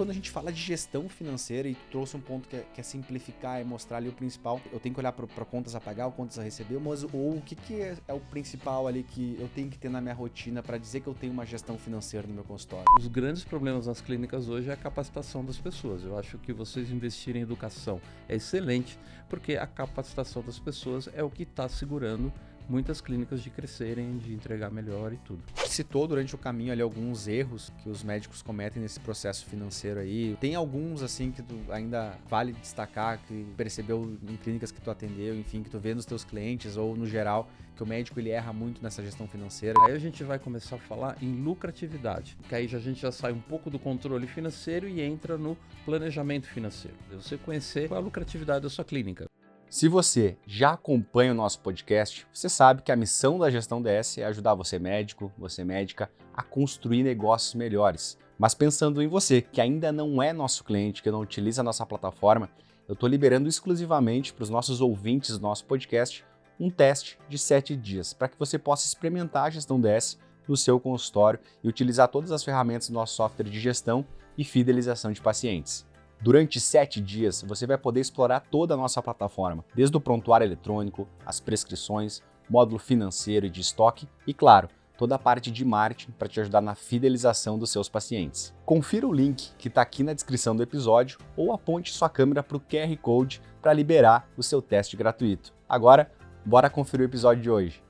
quando a gente fala de gestão financeira, e tu trouxe um ponto que é simplificar, é mostrar ali o principal, eu tenho que olhar para contas a pagar ou contas a receber, mas ou o que é o principal ali que eu tenho que ter na minha rotina para dizer que eu tenho uma gestão financeira no meu consultório? Os grandes problemas nas clínicas hoje é a capacitação das pessoas. Eu acho que vocês investirem em educação é excelente, porque a capacitação das pessoas é o que está segurando muitas clínicas de crescerem, de entregar melhor e tudo. Citou durante o caminho ali alguns erros que os médicos cometem nesse processo financeiro aí. Tem alguns assim que tu ainda vale destacar, que percebeu em clínicas que tu atendeu, enfim, que tu vê nos teus clientes ou no geral, que o médico ele erra muito nessa gestão financeira? Aí a gente vai começar a falar em lucratividade, que aí a gente já sai um pouco do controle financeiro e entra no planejamento financeiro. Você conhecer qual é a lucratividade da sua clínica. Se você já acompanha o nosso podcast, você sabe que a missão da Gestão DS é ajudar você médico, você médica, a construir negócios melhores. Mas pensando em você, que ainda não é nosso cliente, que não utiliza a nossa plataforma, eu estou liberando exclusivamente para os nossos ouvintes do nosso podcast um teste de 7 dias, para que você possa experimentar a Gestão DS no seu consultório e utilizar todas as ferramentas do nosso software de gestão e fidelização de pacientes. Durante 7 dias, você vai poder explorar toda a nossa plataforma, desde o prontuário eletrônico, as prescrições, módulo financeiro e de estoque e, claro, toda a parte de marketing para te ajudar na fidelização dos seus pacientes. Confira o link que está aqui na descrição do episódio ou aponte sua câmera para o QR Code para liberar o seu teste gratuito. Agora, bora conferir o episódio de hoje.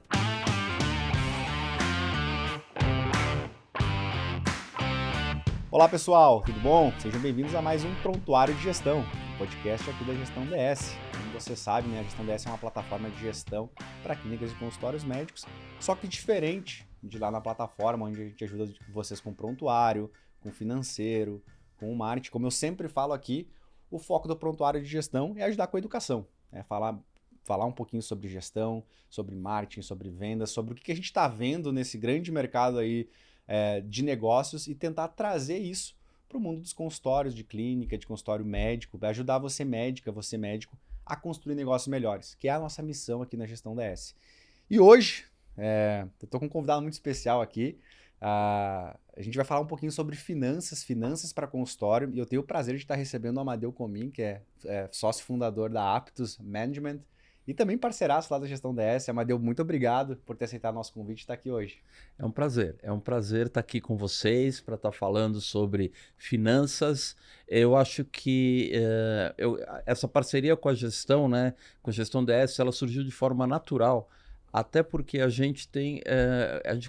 Olá pessoal, tudo bom? Sejam bem-vindos a mais um Prontuário de Gestão, podcast aqui da Gestão DS. Como você sabe, né, a Gestão DS é uma plataforma de gestão para clínicas e consultórios médicos, só que diferente de lá na plataforma, onde a gente ajuda vocês com prontuário, com financeiro, com o marketing. Como eu sempre falo aqui, o foco do Prontuário de Gestão é ajudar com a educação, é falar um pouquinho sobre gestão, sobre marketing, sobre vendas, sobre o que a gente está vendo nesse grande mercado aí de negócios e tentar trazer isso para o mundo dos consultórios de clínica, de consultório médico, para ajudar você médica, você médico, a construir negócios melhores, que é a nossa missão aqui na Gestão DS. E hoje, eu estou com um convidado muito especial aqui, a gente vai falar um pouquinho sobre finanças para consultório, e eu tenho o prazer de estar recebendo o Amadeu Comin, que é sócio fundador da Aptus Management, e também parceiraço lá da Gestão DS. Amadeu, muito obrigado por ter aceitado nosso convite e estar aqui hoje. É um prazer estar aqui com vocês para estar falando sobre finanças. Eu acho que essa parceria com a gestão, né, com a Gestão DS, ela surgiu de forma natural, até porque a gente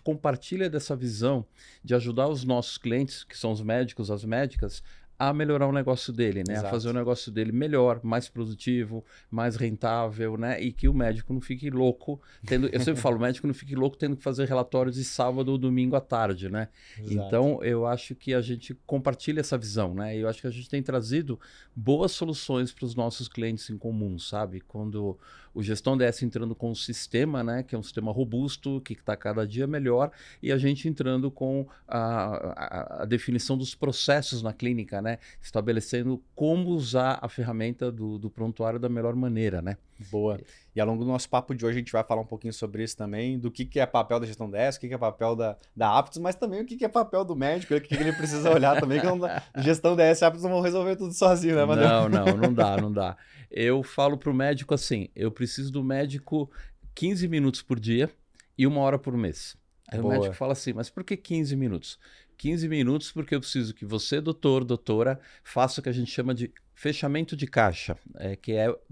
compartilha dessa visão de ajudar os nossos clientes, que são os médicos, as médicas, a melhorar o negócio dele, né? A fazer o negócio dele melhor, mais produtivo, mais rentável, né? E que o médico não fique louco eu sempre falo, o médico não fique louco tendo que fazer relatórios de sábado ou domingo à tarde, né? Exato. Então, eu acho que a gente compartilha essa visão, né? E eu acho que a gente tem trazido boas soluções para os nossos clientes em comum, sabe? Quando o Gestão DS entrando com um sistema, né? Que é um sistema robusto, que está cada dia melhor, e a gente entrando com a definição dos processos na clínica, né? Estabelecendo como usar a ferramenta do prontuário da melhor maneira, né? Boa. E ao longo do nosso papo de hoje a gente vai falar um pouquinho sobre isso também, do que é papel da Gestão DS, o que é papel da Aptus, mas também o que é papel do médico, o que ele precisa olhar também, que Gestão DS e Aptus não vão resolver tudo sozinho, né, Amadeu? Não dá. Eu falo pro médico assim, eu preciso do médico 15 minutos por dia e 1 hora por mês. Aí o médico fala assim, mas por que 15 minutos? 15 minutos porque eu preciso que você, doutor, doutora, faça o que a gente chama de fechamento de caixa. O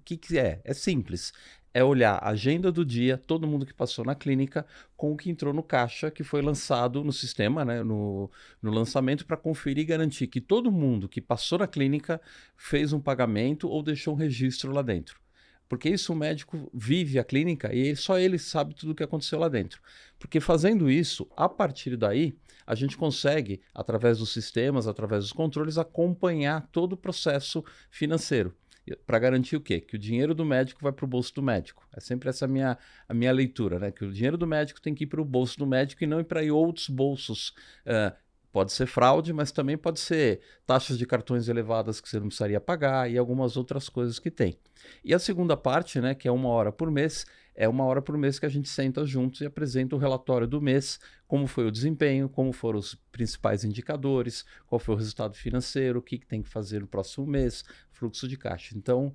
que é? É simples. É olhar a agenda do dia, todo mundo que passou na clínica, com o que entrou no caixa, que foi lançado no sistema, né, no lançamento, para conferir e garantir que todo mundo que passou na clínica fez um pagamento ou deixou um registro lá dentro. Porque isso o médico vive a clínica e só ele sabe tudo o que aconteceu lá dentro. Porque fazendo isso, a partir daí, a gente consegue, através dos sistemas, através dos controles, acompanhar todo o processo financeiro. Para garantir o quê? Que o dinheiro do médico vai para o bolso do médico. É sempre essa a minha leitura, né? Que o dinheiro do médico tem que ir para o bolso do médico e não ir para outros bolsos. Pode ser fraude, mas também pode ser taxas de cartões elevadas que você não precisaria pagar e algumas outras coisas que tem. E a segunda parte, né, que é 1 hora por mês, é 1 hora por mês que a gente senta juntos e apresenta o relatório do mês, como foi o desempenho, como foram os principais indicadores, qual foi o resultado financeiro, o que tem que fazer no próximo mês, fluxo de caixa. Então,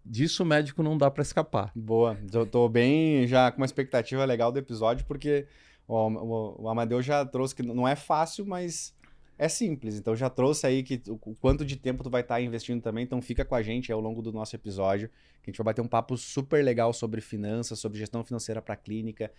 disso o médico não dá para escapar. Boa, eu tô bem já com uma expectativa legal do episódio, porque o Amadeu já trouxe que não é fácil, mas é simples. Então já trouxe aí que o quanto de tempo tu vai estar investindo também, então fica com a gente ao longo do nosso episódio, que a gente vai bater um papo super legal sobre finanças, sobre gestão financeira para a clínica.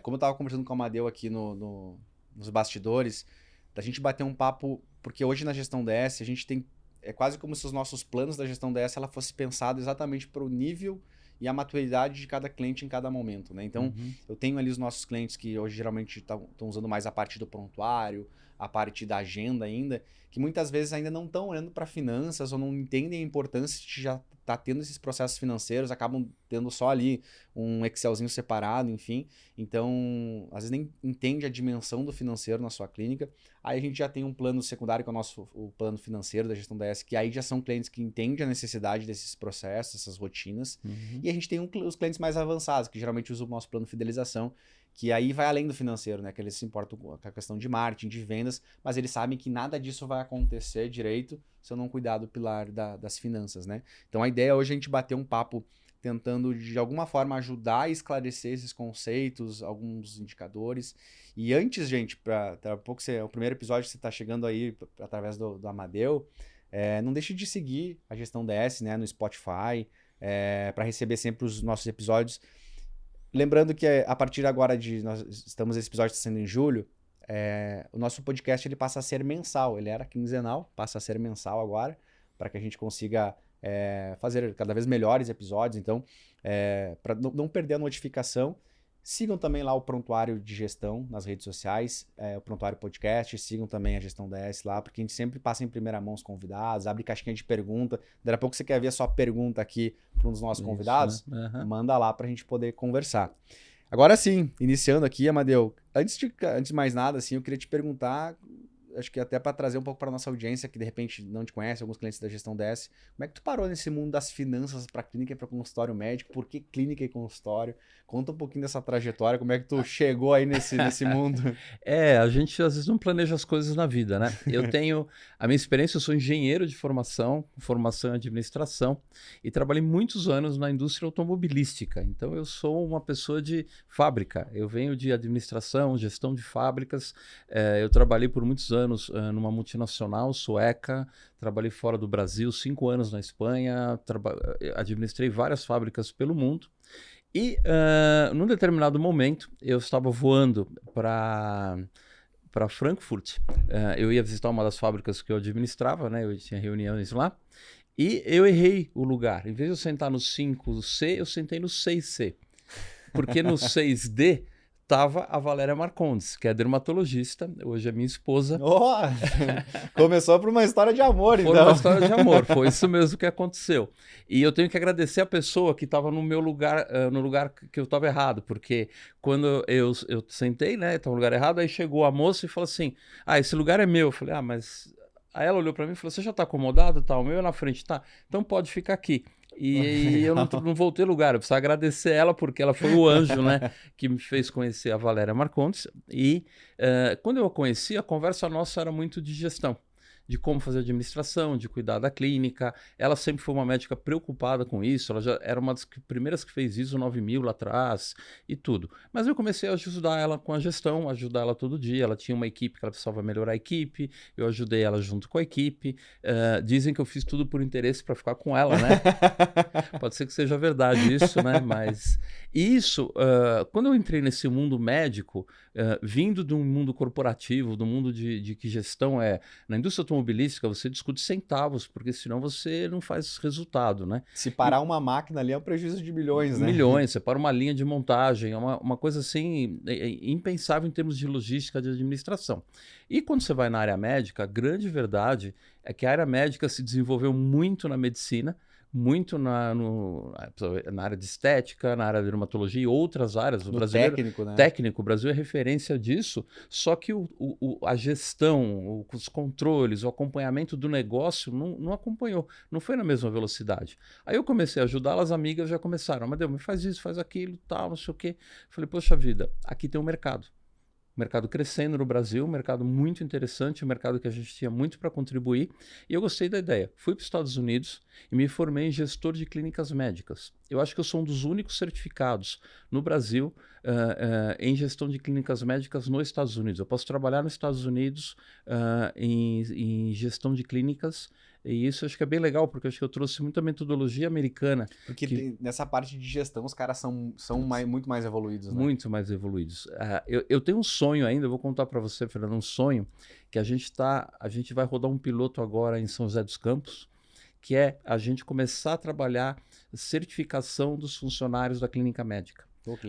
Como eu estava conversando com o Amadeu aqui nos bastidores, da gente bater um papo, porque hoje na gestão DS a gente tem, é quase como se os nossos planos da gestão DS ela fosse pensado exatamente para o nível e a maturidade de cada cliente em cada momento, né? Então, eu tenho ali os nossos clientes que hoje geralmente estão usando mais a parte do prontuário, a parte da agenda ainda, que muitas vezes ainda não estão olhando para finanças ou não entendem a importância de já estar tendo esses processos financeiros, acabam tendo só ali um Excelzinho separado, enfim. Então, às vezes nem entende a dimensão do financeiro na sua clínica. Aí a gente já tem um plano secundário, que é o plano financeiro da gestão DS, que aí já são clientes que entendem a necessidade desses processos, essas rotinas. E a gente tem os clientes mais avançados, que geralmente usam o nosso plano de fidelização, que aí vai além do financeiro, né? Que eles se importam com a questão de marketing, de vendas, mas eles sabem que nada disso vai acontecer direito se eu não cuidar do pilar das finanças, né? Então a ideia hoje é a gente bater um papo tentando de alguma forma ajudar a esclarecer esses conceitos, alguns indicadores. E antes, gente, para pouco o primeiro episódio que você está chegando aí através do Amadeu, não deixe de seguir a Gestão DS, né, no Spotify, para receber sempre os nossos episódios. Lembrando que a partir agora esse episódio está sendo em julho, o nosso podcast ele passa a ser mensal. Ele era quinzenal, passa a ser mensal agora, para que a gente consiga fazer cada vez melhores episódios. Então, para não perder a notificação, sigam também lá o Prontuário de Gestão nas redes sociais, o Prontuário Podcast, sigam também a Gestão DS lá, porque a gente sempre passa em primeira mão os convidados, abre caixinha de pergunta. Daqui a pouco você quer ver a sua pergunta aqui para um dos nossos convidados, né? Manda lá para a gente poder conversar. Agora sim, iniciando aqui, Amadeu, antes de mais nada, assim, eu queria te perguntar, acho que até para trazer um pouco para nossa audiência, que de repente não te conhece, alguns clientes da Gestão DS, como é que tu parou nesse mundo das finanças para clínica e para consultório médico? Por que clínica e consultório? Conta um pouquinho dessa trajetória, como é que tu chegou aí nesse mundo? A gente às vezes não planeja as coisas na vida, né? Eu tenho a minha experiência, eu sou engenheiro de formação em administração e trabalhei muitos anos na indústria automobilística. Então eu sou uma pessoa de fábrica, eu venho de administração, gestão de fábricas, eu trabalhei por muitos anos numa multinacional sueca, trabalhei fora do Brasil, 5 anos na Espanha, administrei várias fábricas pelo mundo. E num determinado momento eu estava voando para Frankfurt, eu ia visitar uma das fábricas que eu administrava, né? Eu tinha reuniões lá, e eu errei o lugar. Em vez de eu sentar no 5C, eu sentei no 6C, porque no 6D estava a Valéria Marcondes, que é dermatologista, hoje é minha esposa. Oh, começou por uma história de amor, então. Foi uma história de amor, foi isso mesmo que aconteceu. E eu tenho que agradecer a pessoa que estava no meu lugar, no lugar que eu estava errado, porque quando eu sentei, né, estava no lugar errado, aí chegou a moça e falou assim, esse lugar é meu. Eu falei, mas... Aí ela olhou para mim e falou, você já está acomodado? Tá, o meu é na frente, tá? Então pode ficar aqui. E eu não voltei lugar, eu preciso agradecer ela, porque ela foi o anjo, né, que me fez conhecer a Valéria Marcondes. E quando eu a conheci, a conversa nossa era muito de gestão, de como fazer administração, de cuidar da clínica. Ela sempre foi uma médica preocupada com isso, ela já era uma das primeiras que fez ISO 9000 lá atrás e tudo. Mas eu comecei a ajudar ela com a gestão, ajudar ela todo dia. Ela tinha uma equipe que ela precisava melhorar a equipe, eu ajudei ela junto com a equipe. Dizem que eu fiz tudo por interesse para ficar com ela, né? Pode ser que seja verdade isso, né? Mas isso, quando eu entrei nesse mundo médico, vindo de um mundo corporativo, do mundo de que gestão na indústria automobilística, você discute centavos, porque senão você não faz resultado, né? Se parar uma máquina ali é um prejuízo de milhões, né? Milhões, você para uma linha de montagem, é uma coisa assim, impensável em termos de logística, de administração. E quando você vai na área médica, a grande verdade é que a área médica se desenvolveu muito na medicina, muito na área de estética, na área de dermatologia e outras áreas. O brasileiro, técnico, né? Técnico, o Brasil é referência disso, só que a gestão, os controles, o acompanhamento do negócio não acompanhou, não foi na mesma velocidade. Aí eu comecei a ajudar, as amigas já começaram, Amadeu, me faz isso, faz aquilo, tal, não sei o quê. Falei, poxa vida, aqui tem um mercado. Mercado crescendo no Brasil, um mercado muito interessante, um mercado que a gente tinha muito para contribuir, e eu gostei da ideia. Fui para os Estados Unidos e me formei em gestor de clínicas médicas. Eu acho que eu sou um dos únicos certificados no Brasil em gestão de clínicas médicas nos Estados Unidos. Eu posso trabalhar nos Estados Unidos em gestão de clínicas. E isso eu acho que é bem legal, porque eu acho que eu trouxe muita metodologia americana. Porque nessa parte de gestão os caras são muito mais evoluídos, né? Muito mais evoluídos. Eu tenho um sonho ainda, eu vou contar para você, Fernando, um sonho que a gente vai rodar um piloto agora em São José dos Campos, que é a gente começar a trabalhar certificação dos funcionários da clínica médica.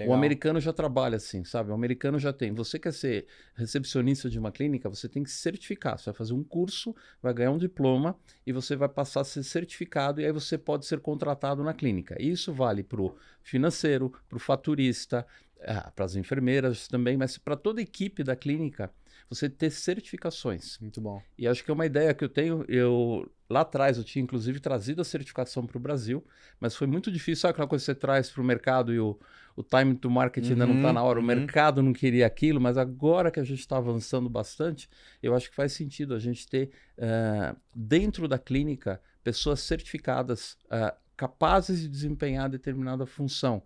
O americano já trabalha assim, sabe? O americano já tem. Você quer ser recepcionista de uma clínica, você tem que se certificar. Você vai fazer um curso, vai ganhar um diploma e você vai passar a ser certificado e aí você pode ser contratado na clínica. Isso vale para o financeiro, para o faturista, para as enfermeiras também, mas para toda a equipe da clínica, você ter certificações. Muito bom. E acho que é uma ideia que eu tenho. Lá atrás eu tinha inclusive trazido a certificação para o Brasil, mas foi muito difícil. Sabe aquela coisa que você traz para o mercado e o time to market ainda não está na hora? O mercado não queria aquilo, mas agora que a gente está avançando bastante, eu acho que faz sentido a gente ter dentro da clínica pessoas certificadas, capazes de desempenhar determinada função.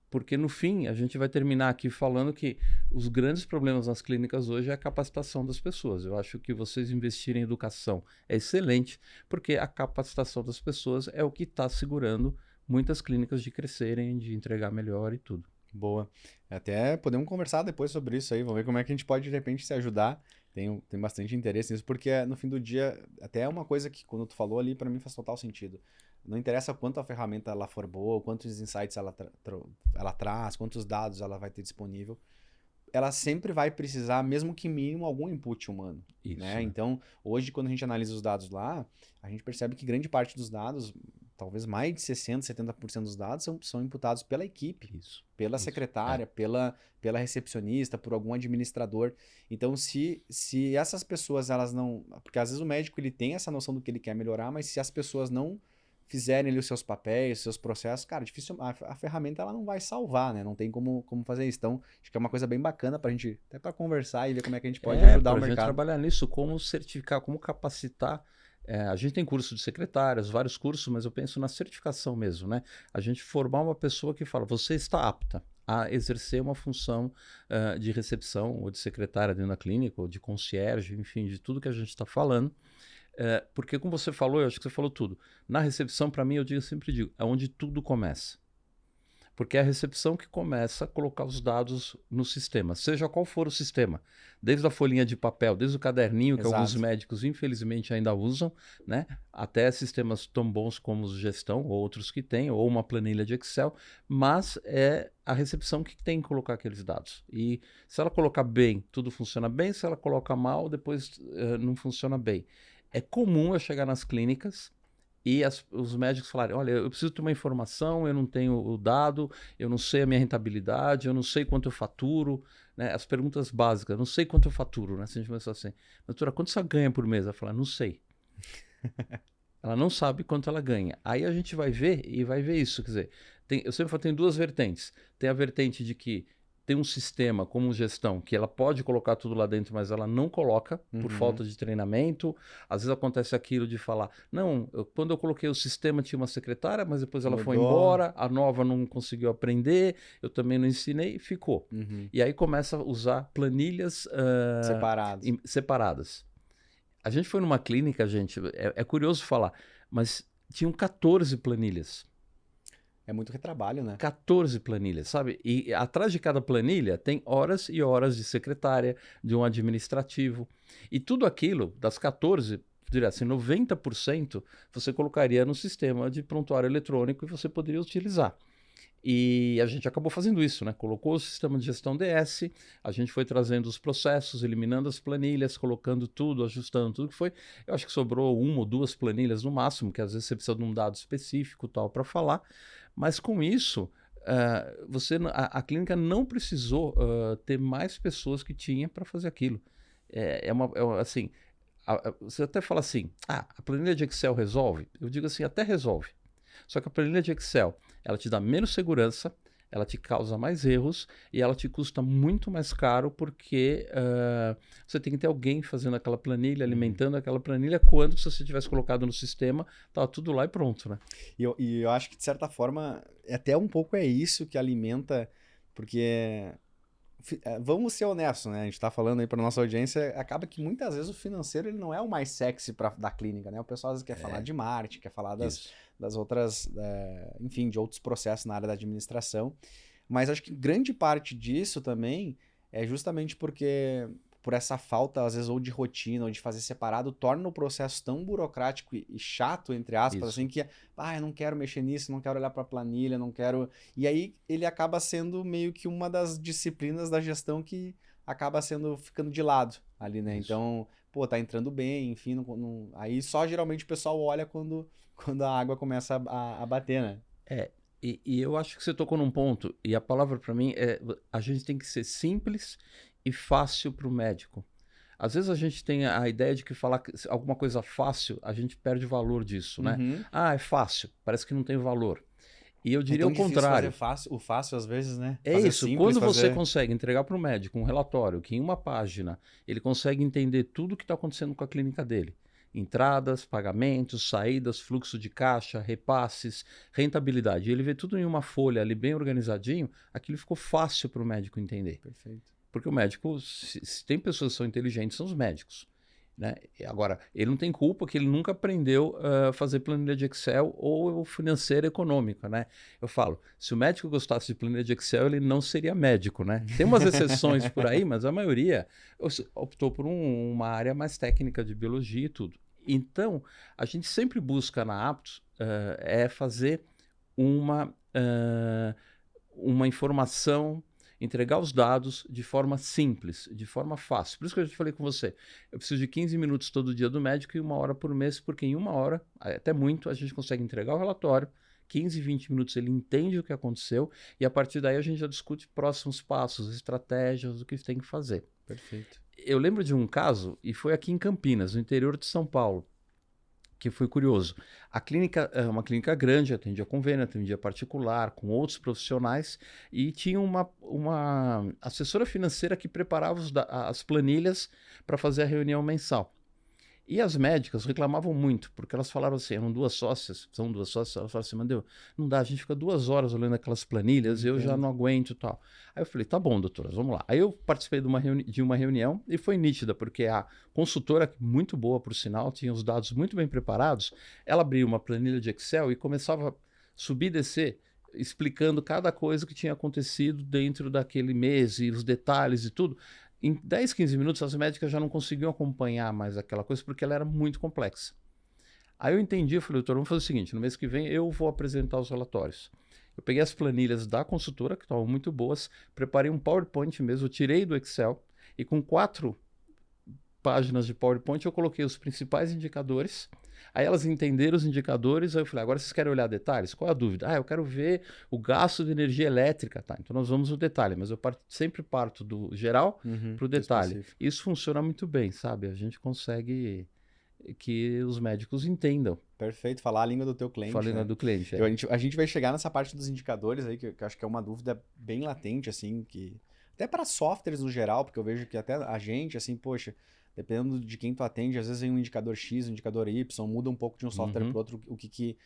Porque, no fim, a gente vai terminar aqui falando que os grandes problemas nas clínicas hoje é a capacitação das pessoas. Eu acho que vocês investirem em educação é excelente, porque a capacitação das pessoas é o que está segurando muitas clínicas de crescerem, de entregar melhor e tudo. Boa. Até podemos conversar depois sobre isso aí, vamos ver como é que a gente pode, de repente, se ajudar. Tem bastante interesse nisso, porque no fim do dia, até é uma coisa que, quando tu falou ali, para mim faz total sentido. Não interessa quanto a ferramenta ela for boa, quantos insights ela traz, quantos dados ela vai ter disponível, ela sempre vai precisar, mesmo que mínimo, algum input humano. Isso, né? Então, hoje, quando a gente analisa os dados lá, a gente percebe que grande parte dos dados, talvez mais de 60%, 70% dos dados são imputados pela equipe, pela secretária, pela recepcionista, por algum administrador. Então, se essas pessoas, elas não... Porque às vezes o médico ele tem essa noção do que ele quer melhorar, mas se as pessoas não fizerem ali os seus papéis, os seus processos, cara, difícil, a ferramenta ela não vai salvar, né? Não tem como fazer isso. Então, acho que é uma coisa bem bacana pra gente, até para conversar e ver como é que a gente pode ajudar o mercado. A gente trabalhar nisso, como certificar, como capacitar. A gente tem curso de secretárias, vários cursos, mas eu penso na certificação mesmo, né? A gente formar uma pessoa que fala, você está apta a exercer uma função de recepção ou de secretária dentro da clínica, ou de concierge, enfim, de tudo que a gente está falando. Porque, como você falou, eu acho que você falou tudo. Na recepção, para mim, sempre digo, é onde tudo começa. Porque é a recepção que começa a colocar os dados no sistema, seja qual for o sistema. Desde a folhinha de papel, desde o caderninho, que alguns médicos, infelizmente, ainda usam, né? Até sistemas tão bons como os gestão, ou outros que têm, ou uma planilha de Excel, mas é a recepção que tem que colocar aqueles dados. E se ela colocar bem, tudo funciona bem. Se ela coloca mal, depois não funciona bem. É comum eu chegar nas clínicas e os médicos falarem, olha, eu preciso ter uma informação, eu não tenho o dado, eu não sei a minha rentabilidade, eu não sei quanto eu faturo, né? As perguntas básicas, eu não sei quanto eu faturo, né? Se a gente começar assim, doutora, quanto você ganha por mês? Ela fala, não sei. Ela não sabe quanto ela ganha. Aí a gente vai ver isso, quer dizer, eu sempre falo, tem duas vertentes. Tem a vertente de que tem um sistema como gestão que ela pode colocar tudo lá dentro, mas ela não coloca por falta de treinamento. Às vezes acontece aquilo de falar, não, quando eu coloquei o sistema tinha uma secretária, mas depois ela foi embora, a nova não conseguiu aprender, eu também não ensinei, ficou. E aí começa a usar planilhas separadas. A gente foi numa clínica, gente, é curioso falar, mas tinham 14 planilhas. É muito retrabalho, né? 14 planilhas, sabe? E atrás de cada planilha tem horas e horas de secretária, de um administrativo. E tudo aquilo, das 14, diria assim, 90% você colocaria no sistema de prontuário eletrônico e você poderia utilizar. E a gente acabou fazendo isso, né? Colocou o sistema de gestão DS, a gente foi trazendo os processos, eliminando as planilhas, colocando tudo, ajustando tudo que foi. Eu acho que sobrou 1 ou 2 planilhas no máximo, que às vezes você precisa de um dado específico tal para falar. Mas com isso, a clínica não precisou ter mais pessoas que tinha para fazer aquilo. Assim, você até fala assim, a planilha de Excel resolve? Eu digo assim, até resolve. Só que a planilha de Excel, ela te dá menos segurança, ela te causa mais erros e ela te custa muito mais caro porque você tem que ter alguém fazendo aquela planilha, alimentando aquela planilha, quando se você tivesse colocado no sistema, estava tudo lá e pronto, né? E eu acho que, de certa forma, até um pouco é isso que alimenta, porque... Vamos ser honestos, né? A gente tá falando aí para nossa audiência, acaba que muitas vezes o financeiro ele não é o mais sexy da clínica, né? O pessoal às vezes quer falar de marketing, quer falar das outras, enfim, de outros processos na área da administração. Mas acho que grande parte disso também é justamente porque por essa falta, às vezes, ou de rotina, ou de fazer separado, torna o processo tão burocrático e chato, entre aspas, assim, que eu não quero mexer nisso, não quero olhar para a planilha, não quero... E aí ele acaba sendo meio que uma das disciplinas da gestão que acaba ficando de lado ali, né? Isso. Então, pô, tá entrando bem, enfim, aí só geralmente o pessoal olha quando a água começa a bater, né? E eu acho que você tocou num ponto, e a palavra para mim é: a gente tem que ser simples e fácil para o médico. Às vezes a gente tem a ideia de que falar alguma coisa fácil, a gente perde o valor disso, né? Uhum. É fácil, parece que não tem valor. E eu É diria tão o difícil contrário. fazer o fácil às vezes, né? É Fazer isso, simples, quando você fazer... consegue entregar para o médico um relatório que em uma página ele consegue entender tudo o que está acontecendo com a clínica dele. Entradas, pagamentos, saídas, fluxo de caixa, repasses, rentabilidade. Ele vê tudo em uma folha ali bem organizadinho, aquilo ficou fácil para o médico entender. Perfeito. Porque o médico, se tem pessoas que são inteligentes, são os médicos. Né? Agora, ele não tem culpa que ele nunca aprendeu a fazer planilha de Excel ou financeira econômica, né? Eu falo, se o médico gostasse de planilha de Excel, ele não seria médico, né? Tem umas exceções por aí, mas a maioria optou por uma área mais técnica de biologia e tudo. Então, a gente sempre busca na Aptos fazer uma informação, entregar os dados de forma simples, de forma fácil. Por isso que eu já falei com você, eu preciso de 15 minutos todo dia do médico e 1 hora por mês, porque em 1 hora, até muito, a gente consegue entregar o relatório, 15, 20 minutos ele entende o que aconteceu e a partir daí a gente já discute próximos passos, estratégias, o que tem que fazer. Perfeito. Eu lembro de um caso, e foi aqui em Campinas, no interior de São Paulo, que foi curioso. A clínica é uma clínica grande, atendia convênio, atendia particular, com outros profissionais, e tinha uma assessora financeira que preparava as planilhas para fazer a reunião mensal. E as médicas reclamavam muito, porque elas falaram assim, são 2 sócias, elas falaram assim, Mandeu, não dá, a gente fica 2 horas olhando aquelas planilhas, eu já não aguento e tal. Aí eu falei, tá bom, doutoras, vamos lá. Aí eu participei de uma reunião e foi nítida, porque a consultora, muito boa por sinal, tinha os dados muito bem preparados, ela abriu uma planilha de Excel e começava a subir e descer, explicando cada coisa que tinha acontecido dentro daquele mês e os detalhes e tudo. Em 10, 15 minutos, as médicas já não conseguiam acompanhar mais aquela coisa porque ela era muito complexa. Aí eu entendi, eu falei, doutor, vamos fazer o seguinte, no mês que vem eu vou apresentar os relatórios. Eu peguei as planilhas da consultora, que estavam muito boas, preparei um PowerPoint mesmo, eu tirei do Excel e com 4 páginas de PowerPoint eu coloquei os principais indicadores. Aí elas entenderam os indicadores, aí eu falei, agora vocês querem olhar detalhes? Qual é a dúvida? Eu quero ver o gasto de energia elétrica, tá? Então nós vamos no detalhe, mas eu sempre parto do geral para o detalhe. Isso funciona muito bem, sabe? A gente consegue que os médicos entendam. Perfeito, falar a língua do teu cliente. Falar a língua do cliente, A gente vai chegar nessa parte dos indicadores aí, que eu acho que é uma dúvida bem latente, assim, que... Até para softwares no geral, porque eu vejo que até a gente, assim, poxa, dependendo de quem tu atende, às vezes vem um indicador X, um indicador Y, muda um pouco de um software para o outro, o que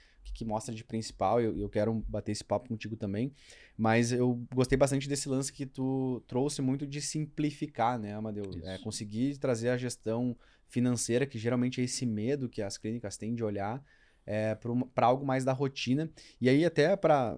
mostra de principal. Eu quero bater esse papo contigo também. Mas eu gostei bastante desse lance que tu trouxe muito de simplificar, né, Amadeu? Conseguir trazer a gestão financeira, que geralmente é esse medo que as clínicas têm de olhar, para algo mais da rotina. E aí até para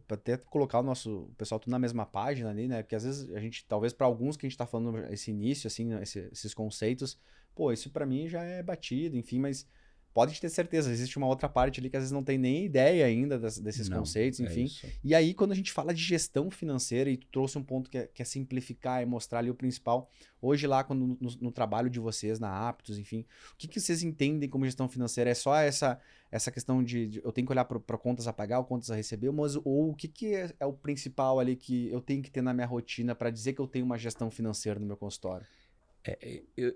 até colocar o pessoal tudo na mesma página ali, né? Porque às vezes a gente, talvez para alguns que a gente está falando esse início, assim, esses conceitos, pô, isso para mim já é batido, enfim, mas pode ter certeza, existe uma outra parte ali que às vezes não tem nem ideia ainda desses conceitos, enfim. E aí, quando a gente fala de gestão financeira, e tu trouxe um ponto que é simplificar e mostrar ali o principal, hoje lá no trabalho de vocês, na Aptos, enfim, o que vocês entendem como gestão financeira? É só essa questão de eu tenho que olhar para contas a pagar ou contas a receber, mas ou o que é o principal ali que eu tenho que ter na minha rotina para dizer que eu tenho uma gestão financeira no meu consultório?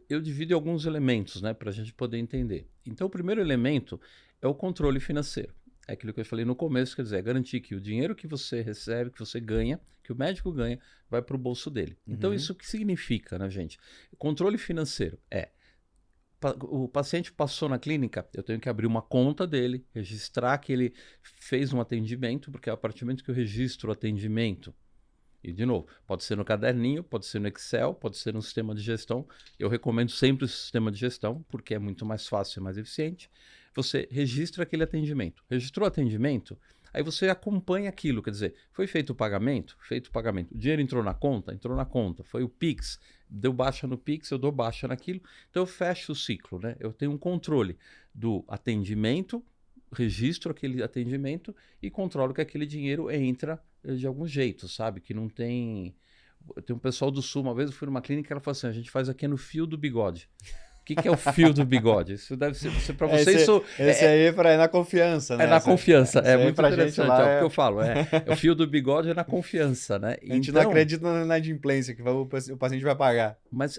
Eu divido em alguns elementos, né, para a gente poder entender. Então, o primeiro elemento é o controle financeiro. É aquilo que eu falei no começo, quer dizer, é garantir que o dinheiro que você recebe, que você ganha, que o médico ganha, vai para o bolso dele. Então, isso o que significa, né, gente? Controle financeiro o paciente passou na clínica, eu tenho que abrir uma conta dele, registrar que ele fez um atendimento, porque a partir do momento que eu registro o atendimento, e, de novo, pode ser no caderninho, pode ser no Excel, pode ser no sistema de gestão. Eu recomendo sempre o sistema de gestão, porque é muito mais fácil e mais eficiente. Você registra aquele atendimento. Registrou o atendimento, aí você acompanha aquilo. Quer dizer, foi feito o pagamento? Feito o pagamento. O dinheiro entrou na conta? Entrou na conta. Foi o Pix? Deu baixa no Pix, eu dou baixa naquilo. Então, eu fecho o ciclo, né? Eu tenho um controle do atendimento, registro aquele atendimento e controlo que aquele dinheiro entra de algum jeito, sabe? Que não tem... Tem um pessoal do Sul, uma vez eu fui numa clínica, ela falou assim, a gente faz aqui no fio do bigode. O que é o fio do bigode? Isso deve ser para você, esse aí é na confiança, né? É na confiança, é muito interessante, lá o que eu falo, o fio do bigode é na confiança, né? A gente não acredita na inadimplência que o paciente vai pagar. Mas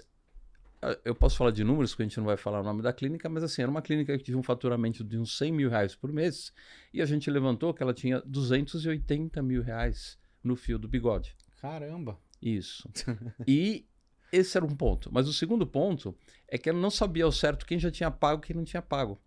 eu posso falar de números, que a gente não vai falar o nome da clínica, mas assim, era uma clínica que tinha um faturamento de uns 100 mil reais por mês, e a gente levantou que ela tinha 280 mil reais no fio do bigode. Caramba! Isso. E esse era um ponto. Mas o segundo ponto é que ela não sabia ao certo quem já tinha pago e quem não tinha pago.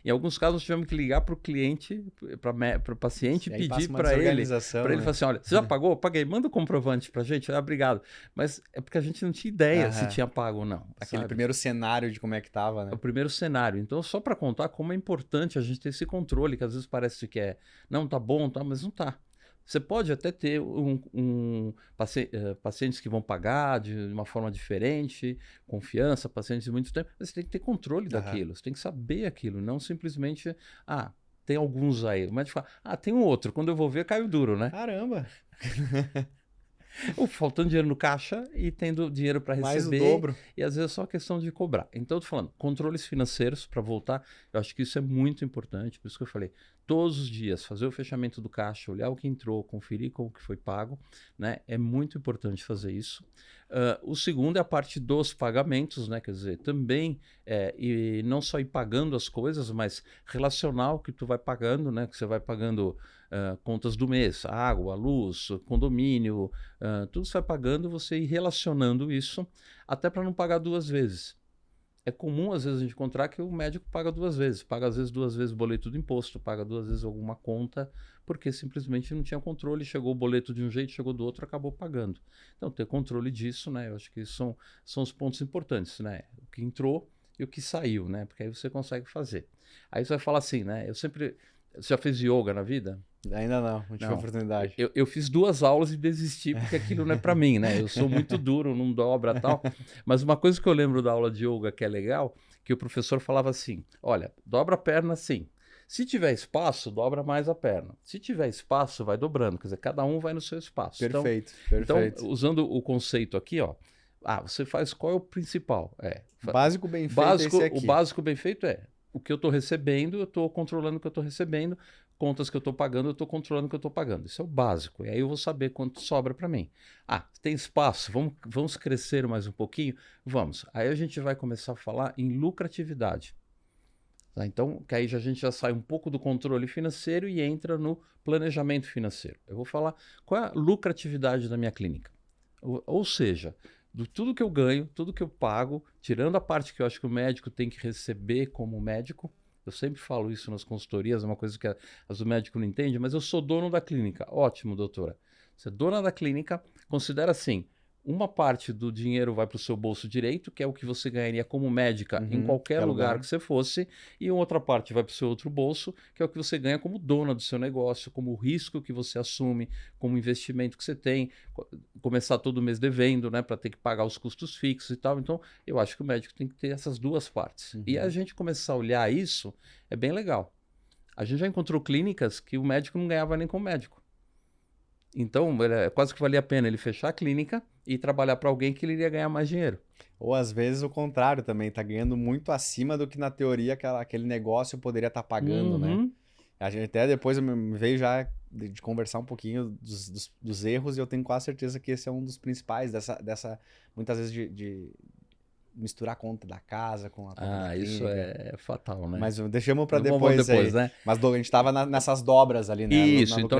Em alguns casos, nós tivemos que ligar para o cliente, para o paciente, e pedir para ele falar assim, olha, você já pagou? Paguei, manda o comprovante para a gente. Obrigado. Mas é porque a gente não tinha ideia se tinha pago ou não. Aquele primeiro cenário de como é que estava, né? O primeiro cenário. Então, só para contar como é importante a gente ter esse controle, que às vezes parece que não, tá bom, tá, mas não tá. Você pode até ter pacientes que vão pagar de uma forma diferente, confiança, pacientes de muito tempo, mas você tem que ter controle daquilo, você tem que saber aquilo, não simplesmente, tem alguns aí. O médico fala, tem um outro, quando eu vou ver, caiu duro, né? Caramba! Ou faltando dinheiro no caixa e tendo dinheiro para receber. Mais o dobro. E às vezes é só questão de cobrar. Então, eu tô falando, controles financeiros, para voltar, eu acho que isso é muito importante, por isso que eu falei, todos os dias, fazer o fechamento do caixa, olhar o que entrou, conferir como que foi pago, né? É muito importante fazer isso. O segundo é a parte dos pagamentos, né? Quer dizer, também, e não só ir pagando as coisas, mas relacionar o que tu vai pagando, né? Que você vai pagando contas do mês, água, luz, condomínio, tudo você vai pagando, você ir relacionando isso, até para não pagar duas vezes. É comum, às vezes, a gente encontrar que o médico paga duas vezes. Paga, às vezes, duas vezes o boleto do imposto, paga duas vezes alguma conta, porque simplesmente não tinha controle. Chegou o boleto de um jeito, chegou do outro, acabou pagando. Então, ter controle disso, né? Eu acho que são os pontos importantes, né? O que entrou e o que saiu, né? Porque aí você consegue fazer. Aí você vai falar assim, né? Você já fez yoga na vida? Ainda não tive a oportunidade. Eu fiz 2 aulas e desisti, porque aquilo não é para mim, né? Eu sou muito duro, não dobra e tal. Mas uma coisa que eu lembro da aula de yoga que é legal, que o professor falava assim, olha, dobra a perna assim. Se tiver espaço, dobra mais a perna. Se tiver espaço, vai dobrando. Quer dizer, cada um vai no seu espaço. Perfeito. Então, usando o conceito aqui, ó, você faz qual é o principal? Básico bem feito é esse aqui. O básico bem feito é o que eu estou recebendo, eu estou controlando o que eu estou recebendo, contas que eu estou pagando, eu estou controlando o que eu estou pagando. Isso é o básico. E aí eu vou saber quanto sobra para mim. Tem espaço? Vamos crescer mais um pouquinho? Vamos. Aí a gente vai começar a falar em lucratividade. Tá? Então, que aí a gente já sai um pouco do controle financeiro e entra no planejamento financeiro. Eu vou falar qual é a lucratividade da minha clínica. Ou seja, de tudo que eu ganho, tudo que eu pago, tirando a parte que eu acho que o médico tem que receber como médico. Eu sempre falo isso nas consultorias, é uma coisa que o médico não entende, mas eu sou dono da clínica. Ótimo, doutora. Você é dona da clínica, considera assim, uma parte do dinheiro vai para o seu bolso direito, que é o que você ganharia como médica em qualquer lugar que você fosse, e outra parte vai para o seu outro bolso, que é o que você ganha como dona do seu negócio, como o risco que você assume, como investimento que você tem, começar todo mês devendo, né, para ter que pagar os custos fixos e tal. Então, eu acho que o médico tem que ter essas duas partes. E a gente começar a olhar isso é bem legal. A gente já encontrou clínicas que o médico não ganhava nem como médico. Então, quase que valia a pena ele fechar a clínica e trabalhar para alguém que ele iria ganhar mais dinheiro. Ou às vezes o contrário também, tá ganhando muito acima do que na teoria aquele negócio poderia estar pagando, né? A gente até depois me veio já de conversar um pouquinho dos erros e eu tenho quase certeza que esse é um dos principais dessa muitas vezes de misturar a conta da casa com a conta da clínica. Isso é fatal, né? Mas deixamos para depois aí. Né? Mas a gente estava nessas dobras ali, né? Isso, então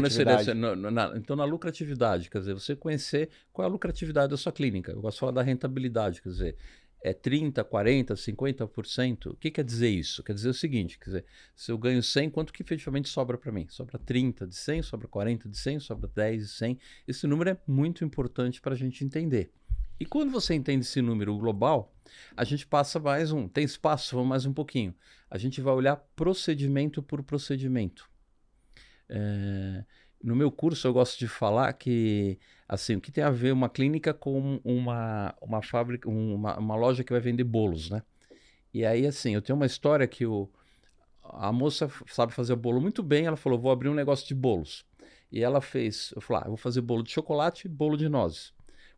na lucratividade, quer dizer, você conhecer qual é a lucratividade da sua clínica. Eu gosto de falar da rentabilidade, quer dizer, é 30%, 40%, 50%. O que quer dizer isso? Quer dizer o seguinte, quer dizer, se eu ganho 100, quanto que efetivamente sobra para mim? Sobra 30 de 100, sobra 40 de 100, sobra 10 de 100. Esse número é muito importante para a gente entender. E quando você entende esse número global, a gente passa tem espaço, vamos mais um pouquinho. A gente vai olhar procedimento por procedimento. No meu curso eu gosto de falar que, assim, o que tem a ver uma clínica com uma fábrica, uma loja que vai vender bolos, né? E aí, assim, eu tenho uma história que a moça sabe fazer bolo muito bem, ela falou, vou abrir um negócio de bolos. E ela fez, eu falei, eu vou fazer bolo de chocolate e bolo de nozes.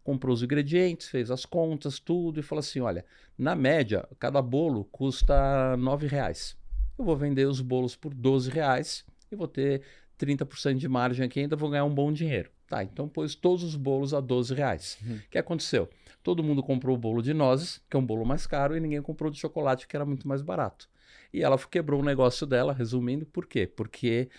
Comprou os ingredientes, fez as contas, tudo, e falou assim, olha, na média, cada bolo custa R$9. Eu vou vender os bolos por R$12 e vou ter 30% de margem aqui, ainda vou ganhar um bom dinheiro. Tá, então pôs todos os bolos a R$12. O que aconteceu? Todo mundo comprou o bolo de nozes, que é um bolo mais caro, e ninguém comprou de chocolate, que era muito mais barato. E ela quebrou o negócio dela, resumindo, por quê? Porque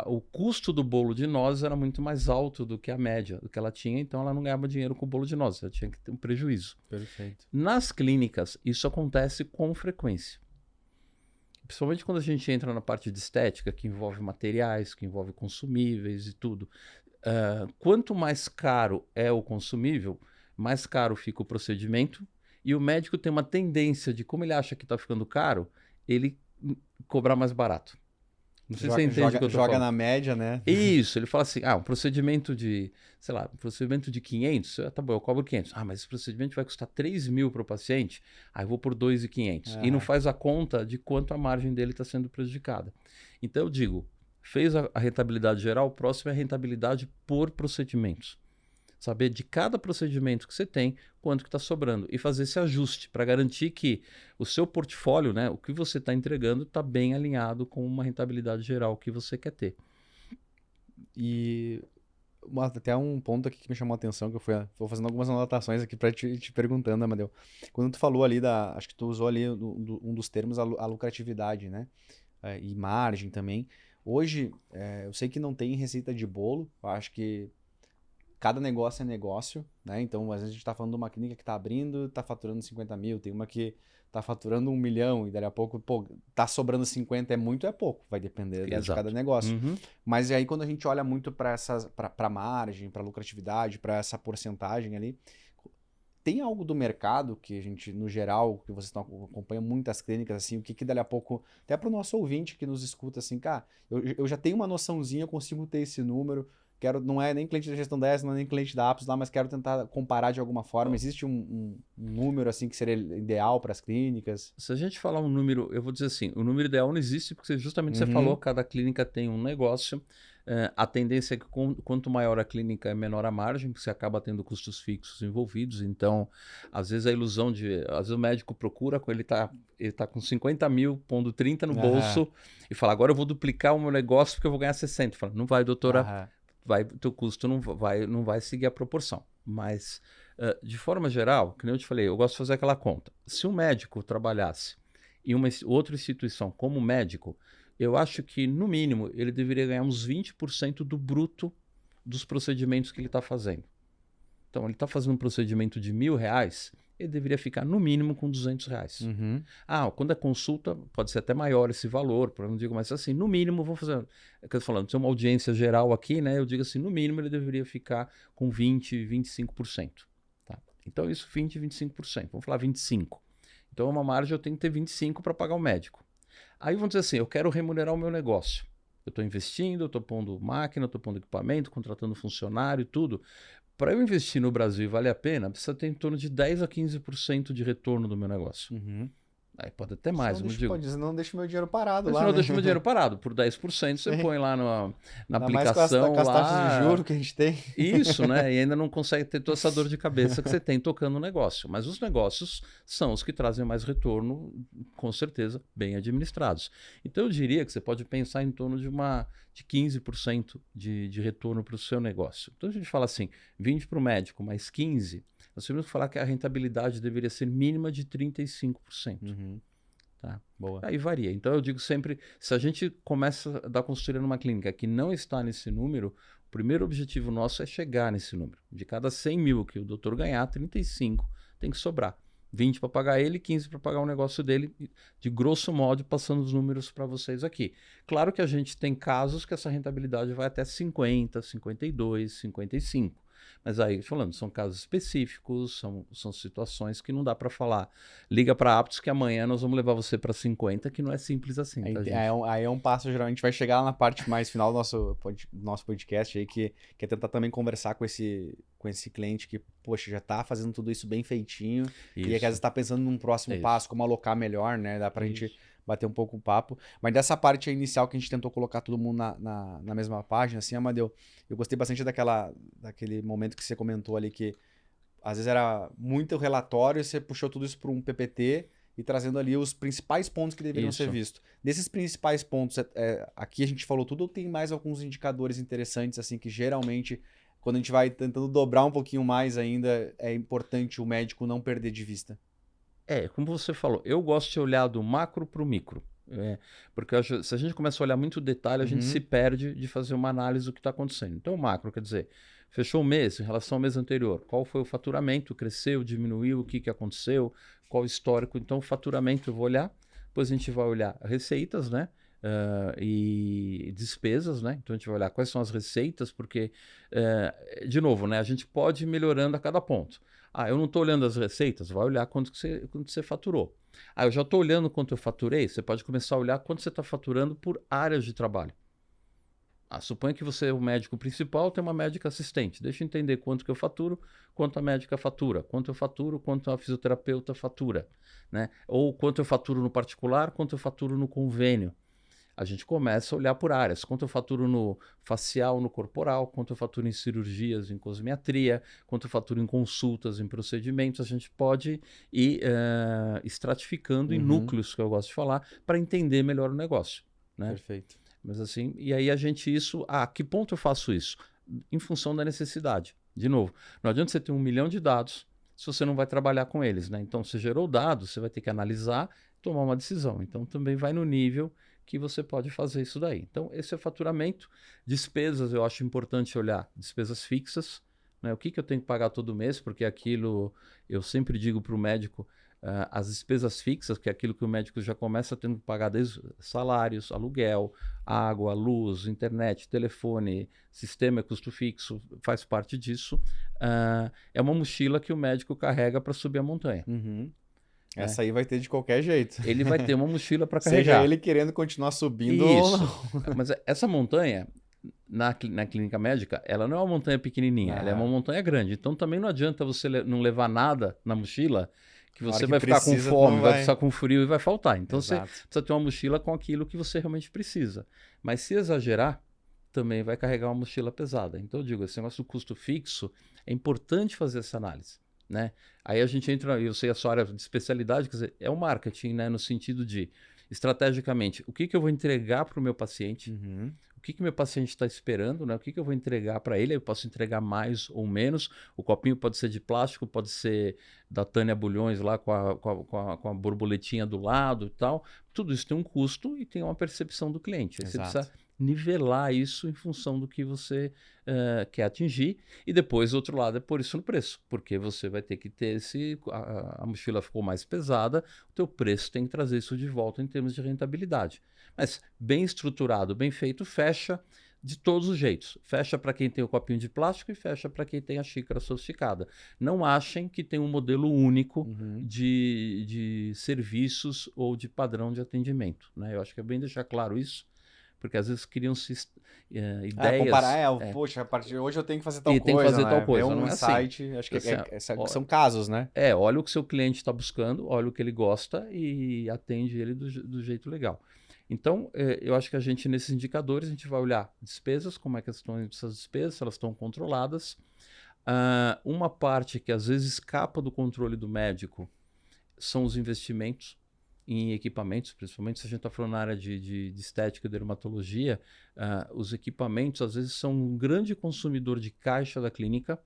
o custo do bolo de nozes era muito mais alto do que a média, do que ela tinha, então ela não ganhava dinheiro com o bolo de nozes, ela tinha que ter um prejuízo. Perfeito. Nas clínicas, isso acontece com frequência. Principalmente quando a gente entra na parte de estética, que envolve materiais, que envolve consumíveis e tudo. Quanto mais caro é o consumível, mais caro fica o procedimento, e o médico tem uma tendência de, como ele acha que está ficando caro, ele cobrar mais barato. Não sei se você entende o que eu tô falando. Joga na média, né? Isso, ele fala assim, um procedimento de, sei lá, um procedimento de 500, tá bom, eu cobro 500. Mas esse procedimento vai custar 3.000 para o paciente, eu vou por 2.500. E não faz a conta de quanto a margem dele está sendo prejudicada. Então eu digo, fez a rentabilidade geral, o próximo é a rentabilidade por procedimentos. Saber de cada procedimento que você tem, quanto que está sobrando. E fazer esse ajuste para garantir que o seu portfólio, né, o que você está entregando, está bem alinhado com uma rentabilidade geral que você quer ter. E até um ponto aqui que me chamou a atenção, que eu vou fazendo algumas anotações aqui para te perguntando, Amadeu. Quando tu falou ali acho que tu usou ali um dos termos, a lucratividade, né? E margem também. Hoje, eu sei que não tem receita de bolo, eu acho que cada negócio é negócio, né? Então, às vezes a gente está falando de uma clínica que está abrindo, está faturando 50 mil, tem uma que está faturando 1 milhão e daí a pouco, tá sobrando 50, é muito, é pouco, vai depender de cada negócio. Mas aí quando a gente olha muito para margem, para lucratividade, para essa porcentagem ali, tem algo do mercado que a gente, no geral, que vocês acompanham muitas clínicas, assim, o que dali a pouco, até para o nosso ouvinte que nos escuta, assim, cara, eu já tenho uma noçãozinha, eu consigo ter esse número, não é nem cliente da Gestão DS, não é nem cliente da Apps lá, mas quero tentar comparar de alguma forma. Existe um número assim que seria ideal para as clínicas? Se a gente falar um número, eu vou dizer assim, o número ideal não existe, porque justamente você falou, cada clínica tem um negócio. A tendência é que quanto maior a clínica, é menor a margem, porque você acaba tendo custos fixos envolvidos. Então, às vezes a ilusão às vezes o médico procura, ele tá com 50 mil, pondo 30 no bolso, e fala, agora eu vou duplicar o meu negócio porque eu vou ganhar 60. Fala, não vai, doutora. Teu custo não vai seguir a proporção. Mas, de forma geral, que nem eu te falei, eu gosto de fazer aquela conta. Se um médico trabalhasse em uma outra instituição como médico, eu acho que, no mínimo, ele deveria ganhar uns 20% do bruto dos procedimentos que ele está fazendo. Então, ele está fazendo um procedimento de R$1.000, ele deveria ficar, no mínimo, com R$200. Quando é consulta, pode ser até maior esse valor, não digo, mas assim, no mínimo, vou fazer... É que eu tô falando, tem uma audiência geral aqui, né? Eu digo assim, no mínimo, ele deveria ficar com 20%, 25%. Então isso 20, 25%. Vamos falar 25%. Então uma margem eu tenho que ter 25% para pagar o médico. Aí vamos dizer assim, eu quero remunerar o meu negócio. Eu estou investindo, eu estou pondo máquina, estou pondo equipamento, contratando funcionário e tudo. Para eu investir no Brasil e valer a pena, precisa ter em torno de 10 a 15% de retorno do meu negócio. Aí pode até mais, como eu digo. Não deixa meu dinheiro parado mas lá, não deixa meu dinheiro parado. Por 10% você põe lá na aplicação. Mais com as taxas de juros que a gente tem. Isso, né? E ainda não consegue ter toda essa dor de cabeça que você tem tocando o negócio. Mas os negócios são os que trazem mais retorno, com certeza, bem administrados. Então eu diria que você pode pensar em torno de 15% de retorno para o seu negócio. Então a gente fala assim, 20% para o médico, mais 15%. Nós temos que falar que a rentabilidade deveria ser mínima de 35%. Tá? Boa. Aí varia. Então eu digo sempre, se a gente começa a dar consultoria numa clínica que não está nesse número, o primeiro objetivo nosso é chegar nesse número. De cada 100 mil que o doutor ganhar, 35 tem que sobrar. 20 para pagar ele, 15 para pagar o negócio dele, de grosso modo, passando os números para vocês aqui. Claro que a gente tem casos que essa rentabilidade vai até 50, 52, 55. Mas aí, falando, são casos específicos, são situações que não dá para falar. Liga para Aptos que amanhã nós vamos levar você para 50, que não é simples assim. Aí, tá, gente? Aí é um passo, geralmente vai chegar lá na parte mais final do nosso podcast aí, que é tentar também conversar com esse cliente que, poxa, já está fazendo tudo isso bem feitinho. E que às vezes está pensando num próximo passo, como alocar melhor, né? Dá para a gente bater um pouco o papo. Mas dessa parte inicial que a gente tentou colocar todo mundo na mesma página, assim, Amadeu, eu gostei bastante daquele momento que você comentou ali que às vezes era muito relatório, você puxou tudo isso para um PPT e trazendo ali os principais pontos que deveriam ser vistos. Desses principais pontos, aqui a gente falou tudo, ou tem mais alguns indicadores interessantes, assim, que geralmente, quando a gente vai tentando dobrar um pouquinho mais ainda, é importante o médico não perder de vista? Como você falou, eu gosto de olhar do macro para o micro. Porque se a gente começa a olhar muito detalhe, a gente se perde de fazer uma análise do que está acontecendo. Então, o macro, quer dizer, fechou o mês em relação ao mês anterior. Qual foi o faturamento? Cresceu, diminuiu? O que aconteceu? Qual o histórico? Então, o faturamento eu vou olhar. Depois a gente vai olhar receitas, né? E despesas, né? Então a gente vai olhar quais são as receitas, porque, de novo, né? A gente pode ir melhorando a cada ponto. Eu não estou olhando as receitas, vai olhar quanto você faturou. Eu já estou olhando quanto eu faturei, você pode começar a olhar quanto você está faturando por áreas de trabalho. Suponha que você é o médico principal, tem uma médica assistente. Deixa eu entender quanto que eu faturo, quanto a médica fatura. Quanto eu faturo, quanto a fisioterapeuta fatura. Né? Ou quanto eu faturo no particular, quanto eu faturo no convênio. A gente começa a olhar por áreas. Quanto eu faturo no facial, no corporal, quanto eu faturo em cirurgias, em cosmetria, quanto eu faturo em consultas, em procedimentos. A gente pode ir estratificando em núcleos, que eu gosto de falar, para entender melhor o negócio. Né? Perfeito. Mas assim, e aí a gente que ponto eu faço isso? Em função da necessidade. De novo, não adianta você ter 1 milhão de dados se você não vai trabalhar com eles. Né? Então, você gerou dados, você vai ter que analisar, tomar uma decisão. Então, também vai no nível que você pode fazer isso daí. Então, esse é faturamento. Despesas, eu acho importante olhar despesas fixas, né? O que eu tenho que pagar todo mês, porque aquilo, eu sempre digo para o médico, as despesas fixas, que é aquilo que o médico já começa tendo que pagar desde salários, aluguel, água, luz, internet, telefone, sistema, custo fixo, faz parte disso. É uma mochila que o médico carrega para subir a montanha. Essa aí vai ter de qualquer jeito. Ele vai ter uma mochila para carregar. Seja ele querendo continuar subindo ou não. Mas essa montanha, na clínica médica, ela não é uma montanha pequenininha, ela é uma montanha grande. Então também não adianta você não levar nada na mochila, que você vai ficar com fome, vai ficar com frio e vai faltar. Então você precisa ter uma mochila com aquilo que você realmente precisa. Mas se exagerar, também vai carregar uma mochila pesada. Então eu digo, esse negócio do custo fixo, é importante fazer essa análise. Né? Aí a gente entra, eu sei a sua área de especialidade, quer dizer, é o marketing, né? No sentido de, estrategicamente, o que eu vou entregar para o meu paciente, o que meu paciente está esperando, né? O que eu vou entregar para ele, eu posso entregar mais ou menos, o copinho pode ser de plástico, pode ser da Tânia Bulhões lá com a borboletinha do lado e tal, tudo isso tem um custo e tem uma percepção do cliente. Aí você precisa nivelar isso em função do que você quer atingir, e depois, do outro lado, é pôr isso no preço, porque você vai ter que ter a mochila ficou mais pesada, o teu preço tem que trazer isso de volta em termos de rentabilidade. Mas bem estruturado, bem feito, fecha, de todos os jeitos. Fecha para quem tem o copinho de plástico e fecha para quem tem a xícara sofisticada. Não achem que tem um modelo único de serviços ou de padrão de atendimento, né? Eu acho que é bem deixar claro isso, porque às vezes criam-se ideias... comparar, poxa, a partir de hoje eu tenho que fazer tal coisa. Tem que fazer tal coisa, não é insight, assim. acho que são casos, né? Olha o que seu cliente está buscando, olha o que ele gosta e atende ele do jeito legal. Então, eu acho que a gente, nesses indicadores, a gente vai olhar despesas, como é que estão essas despesas, se elas estão controladas. Uma parte que às vezes escapa do controle do médico são os investimentos em equipamentos, principalmente se a gente está falando na área de estética e dermatologia, os equipamentos às vezes são um grande consumidor de caixa da clínica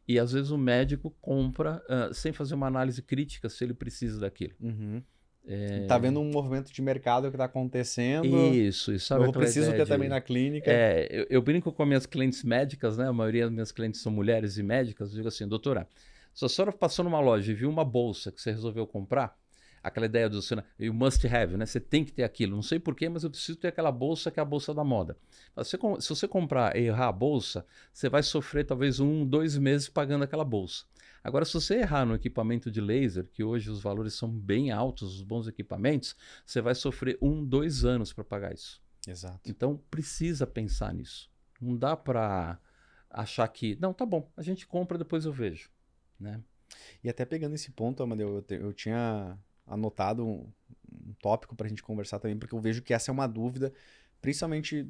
e às vezes o médico compra sem fazer uma análise crítica se ele precisa daquilo. Tá vendo um movimento de mercado que está acontecendo. Isso. Sabe, eu preciso ter também na clínica. Eu brinco com minhas clientes médicas, né? A maioria das minhas clientes são mulheres e médicas. Eu digo assim, doutora, se a senhora passou numa loja e viu uma bolsa que você resolveu comprar, aquela ideia do you must have, né? Você tem que ter aquilo. Não sei porquê, mas eu preciso ter aquela bolsa que é a bolsa da moda. Se você comprar e errar a bolsa, você vai sofrer talvez 2 meses pagando aquela bolsa. Agora, se você errar no equipamento de laser, que hoje os valores são bem altos, os bons equipamentos, você vai sofrer 2 anos para pagar isso. Exato. Então, precisa pensar nisso. Não dá para achar que, não, tá bom, a gente compra, depois eu vejo, né? E até pegando esse ponto, Amadeu, eu tinha anotado um tópico para a gente conversar também, porque eu vejo que essa é uma dúvida, principalmente,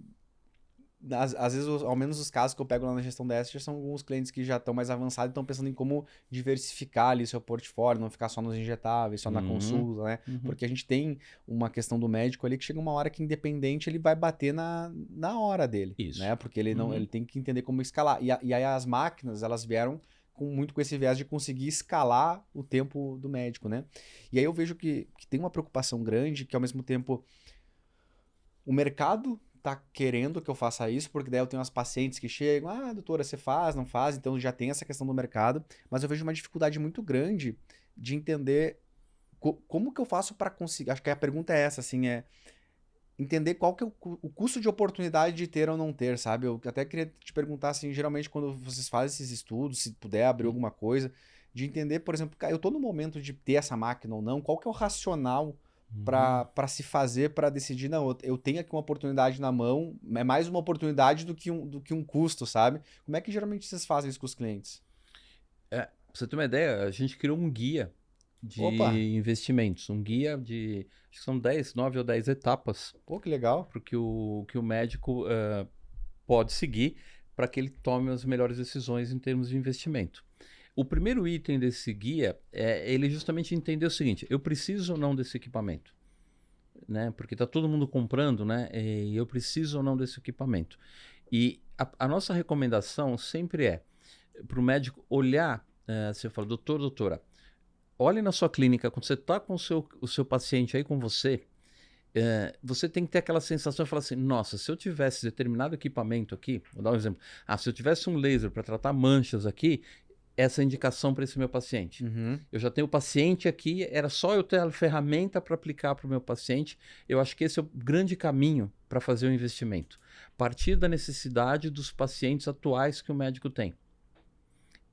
às vezes, ao menos os casos que eu pego lá na gestão DS, já são alguns clientes que já estão mais avançados e estão pensando em como diversificar ali seu portfólio, não ficar só nos injetáveis, só na consulta, né? Porque a gente tem uma questão do médico ali que chega uma hora que, independente, ele vai bater na hora dele, né? Porque ele não, ele tem que entender como escalar. E aí as máquinas, elas vieram muito com esse viés de conseguir escalar o tempo do médico, né? E aí eu vejo que tem uma preocupação grande, que ao mesmo tempo o mercado tá querendo que eu faça isso, porque daí eu tenho as pacientes que chegam, doutora, você faz, não faz, então já tem essa questão do mercado, mas eu vejo uma dificuldade muito grande de entender como que eu faço para conseguir, acho que a pergunta é essa, assim, entender qual que é o custo de oportunidade de ter ou não ter, sabe? Eu até queria te perguntar, assim, geralmente quando vocês fazem esses estudos, se puder abrir alguma coisa, de entender, por exemplo, eu tô no momento de ter essa máquina ou não, qual que é o racional para se fazer, para decidir, não, eu tenho aqui uma oportunidade na mão, é mais uma oportunidade do que um custo, sabe? Como é que geralmente vocês fazem isso com os clientes? Pra você ter uma ideia, a gente criou um guia de investimentos, um guia de, acho que são 9 ou 10 etapas. Pô, que legal. Porque que o médico pode seguir para que ele tome as melhores decisões em termos de investimento. O primeiro item desse guia é ele justamente entender o seguinte: eu preciso ou não desse equipamento? Né? Porque está todo mundo comprando, né? E eu preciso ou não desse equipamento? E a nossa recomendação sempre é para o médico olhar, você fala, doutora, olhe na sua clínica, quando você está com o seu paciente aí com você, você tem que ter aquela sensação de falar assim, nossa, se eu tivesse determinado equipamento aqui, vou dar um exemplo, se eu tivesse um laser para tratar manchas aqui, essa indicação para esse meu paciente. Eu já tenho o paciente aqui, era só eu ter a ferramenta para aplicar para o meu paciente. Eu acho que esse é o grande caminho para fazer o investimento. Partir da necessidade dos pacientes atuais que o médico tem.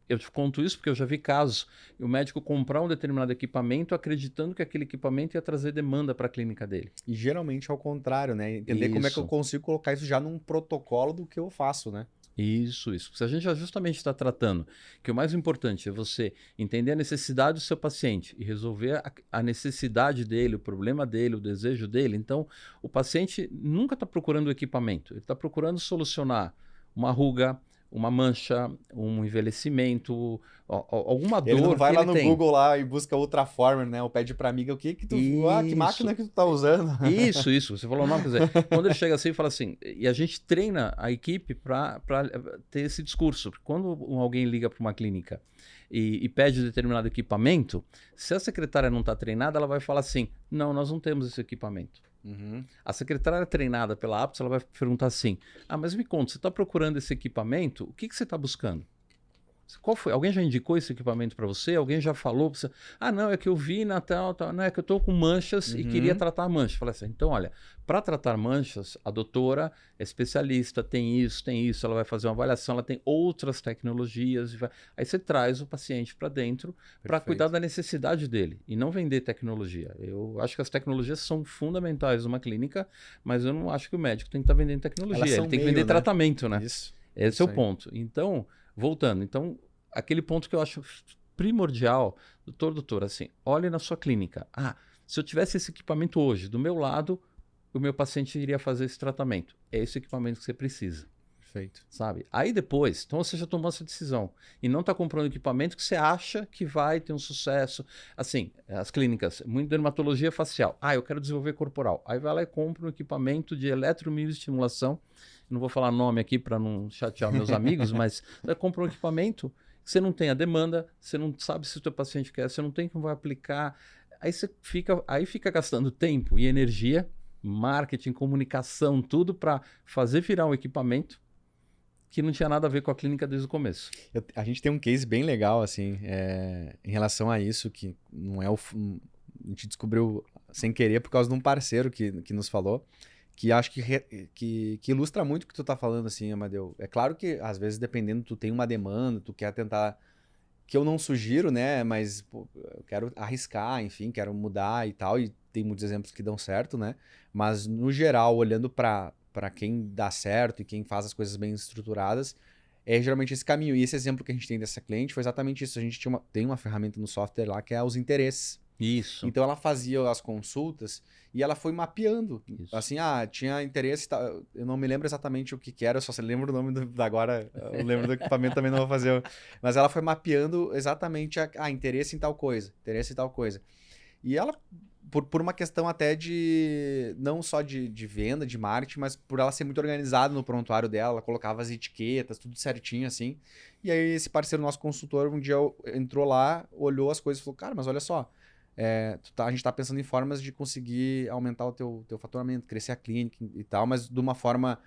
Eu te conto isso porque eu já vi casos de o médico comprar um determinado equipamento acreditando que aquele equipamento ia trazer demanda para a clínica dele. E geralmente é o contrário, né? Entender como é que eu consigo colocar isso já num protocolo do que eu faço, né? Isso. Se a gente já justamente está tratando que o mais importante é você entender a necessidade do seu paciente e resolver a necessidade dele, o problema dele, o desejo dele, então o paciente nunca está procurando o equipamento, ele está procurando solucionar uma ruga, uma mancha, um envelhecimento, alguma dor. Ele não vai que lá ele no tem. Google lá e busca Ultraformer, né? Ou pede pra amiga o que tu... que máquina que tu tá usando. Isso. Você falou o nome, quer dizer, quando ele chega assim e fala assim, e a gente treina a equipe para ter esse discurso. Quando alguém liga para uma clínica e pede determinado equipamento, se a secretária não está treinada, ela vai falar assim, não, nós não temos esse equipamento. A secretária treinada pela Aptos, ela vai perguntar assim, mas me conta, você está procurando esse equipamento? O que você está buscando? Qual foi? Alguém já indicou esse equipamento para você? Alguém já falou pra você? Ah, não, é que eu vi na tal, não, é que eu tô com manchas e queria tratar manchas. Falei assim, então, olha, para tratar manchas, a doutora é especialista, tem isso, ela vai fazer uma avaliação, ela tem outras tecnologias. Aí você traz o paciente para dentro para cuidar da necessidade dele e não vender tecnologia. Eu acho que as tecnologias são fundamentais numa clínica, mas eu não acho que o médico tem que estar vendendo tecnologia, ele tem que vender tratamento, né? Isso. Esse é o ponto. Então, voltando, aquele ponto que eu acho primordial, doutor, assim, olhe na sua clínica. Ah, se eu tivesse esse equipamento hoje do meu lado, o meu paciente iria fazer esse tratamento. É esse equipamento que você precisa. Perfeito. Sabe? Aí depois, então você já tomou essa decisão e não está comprando equipamento que você acha que vai ter um sucesso. Assim, as clínicas, muito dermatologia facial. Ah, eu quero desenvolver corporal. Aí vai lá e compra um equipamento de eletromioestimulação. Não vou falar nome aqui para não chatear meus amigos, mas você compra um equipamento que você não tem a demanda, você não sabe se o teu paciente quer, você não tem como vai aplicar. Aí você fica gastando tempo e energia, marketing, comunicação, tudo para fazer virar um equipamento que não tinha nada a ver com a clínica desde o começo. A gente tem um case bem legal, assim, em relação a isso, que não é a gente descobriu sem querer por causa de um parceiro que nos falou, que acho que ilustra muito o que tu tá falando, assim, Amadeu. É claro que, às vezes, dependendo, tu tem uma demanda, tu quer tentar... Que eu não sugiro, né? Mas pô, eu quero arriscar, enfim, quero mudar e tal. E tem muitos exemplos que dão certo, né? Mas, no geral, olhando para quem dá certo e quem faz as coisas bem estruturadas, é geralmente esse caminho. E esse exemplo que a gente tem dessa cliente foi exatamente isso. A gente tem uma ferramenta no software lá que é os interesses. Isso. Então ela fazia as consultas e ela foi mapeando. Isso. Assim, tinha interesse, eu não me lembro exatamente o que era, eu só lembro o nome agora, eu lembro do equipamento, também não vou fazer. Mas ela foi mapeando exatamente interesse em tal coisa, interesse em tal coisa. E ela, por uma questão até não só de venda, de marketing, mas por ela ser muito organizada no prontuário dela, ela colocava as etiquetas, tudo certinho assim. E aí esse parceiro nosso consultor um dia entrou lá, olhou as coisas e falou, cara, mas olha só, a gente está pensando em formas de conseguir aumentar o teu faturamento, crescer a clínica e tal, mas de uma forma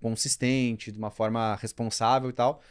consistente, de uma forma responsável e tal.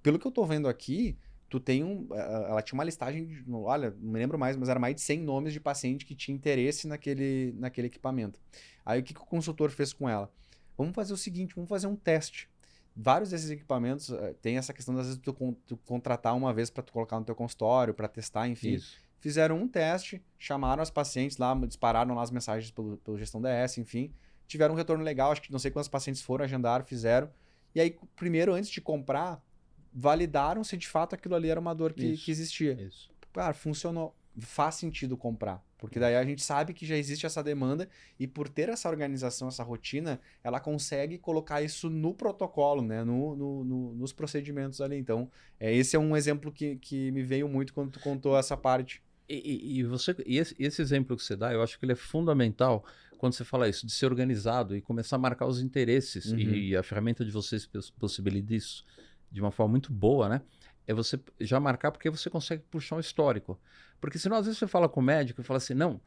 Pelo que eu estou vendo aqui, tu tem ela tinha uma listagem, olha, não me lembro mais, mas era mais de 100 nomes de paciente que tinha interesse naquele equipamento. Aí o que o consultor fez com ela? Vamos fazer o seguinte, vamos fazer um teste. Vários desses equipamentos tem essa questão, às vezes, tu contratar uma vez para tu colocar no teu consultório, para testar, enfim. Isso. Fizeram um teste, chamaram as pacientes lá, dispararam lá as mensagens pelo Gestão DS, enfim. Tiveram um retorno legal, acho que não sei quantos pacientes foram, agendaram, fizeram. E aí, primeiro, antes de comprar, validaram se de fato aquilo ali era uma dor que existia. Isso. Cara, funcionou. Faz sentido comprar. Porque daí a gente sabe que já existe essa demanda e por ter essa organização, essa rotina, ela consegue colocar isso no protocolo, né? Nos procedimentos ali. Então, esse é um exemplo que me veio muito quando tu contou essa parte. Esse exemplo que você dá, eu acho que ele é fundamental quando você fala isso, de ser organizado e começar a marcar os interesses. E a ferramenta de vocês possibilita isso de uma forma muito boa, né? É você já marcar porque você consegue puxar um histórico. Porque senão, às vezes, você fala com o médico e fala assim, não,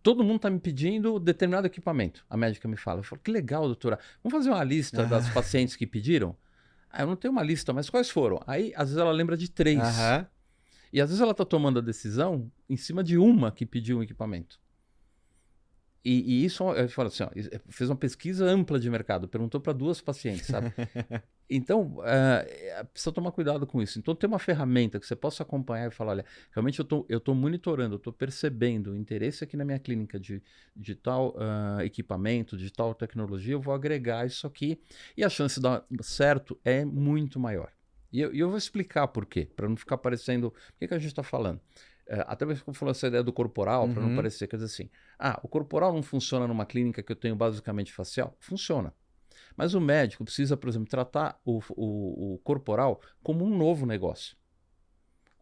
todo mundo está me pedindo determinado equipamento. A médica me fala, eu falo, que legal, doutora, vamos fazer uma lista das pacientes que pediram? Eu não tenho uma lista, mas quais foram? Aí, às vezes, ela lembra de 3. E às vezes ela está tomando a decisão em cima de uma que pediu um equipamento. E isso, eu falo assim, fez uma pesquisa ampla de mercado, perguntou para 2 pacientes, sabe? Então, precisa tomar cuidado com isso. Então, tem uma ferramenta que você possa acompanhar e falar, olha, realmente eu estou monitorando, eu estou percebendo o interesse aqui na minha clínica de tal equipamento, de tal tecnologia, eu vou agregar isso aqui e a chance de dar certo é muito maior. E eu vou explicar por quê, para não ficar parecendo... O que a gente está falando? Até mesmo como falou essa ideia do corporal, para não parecer, quer dizer assim, o corporal não funciona numa clínica que eu tenho basicamente facial? Funciona. Mas o médico precisa, por exemplo, tratar o corporal como um novo negócio.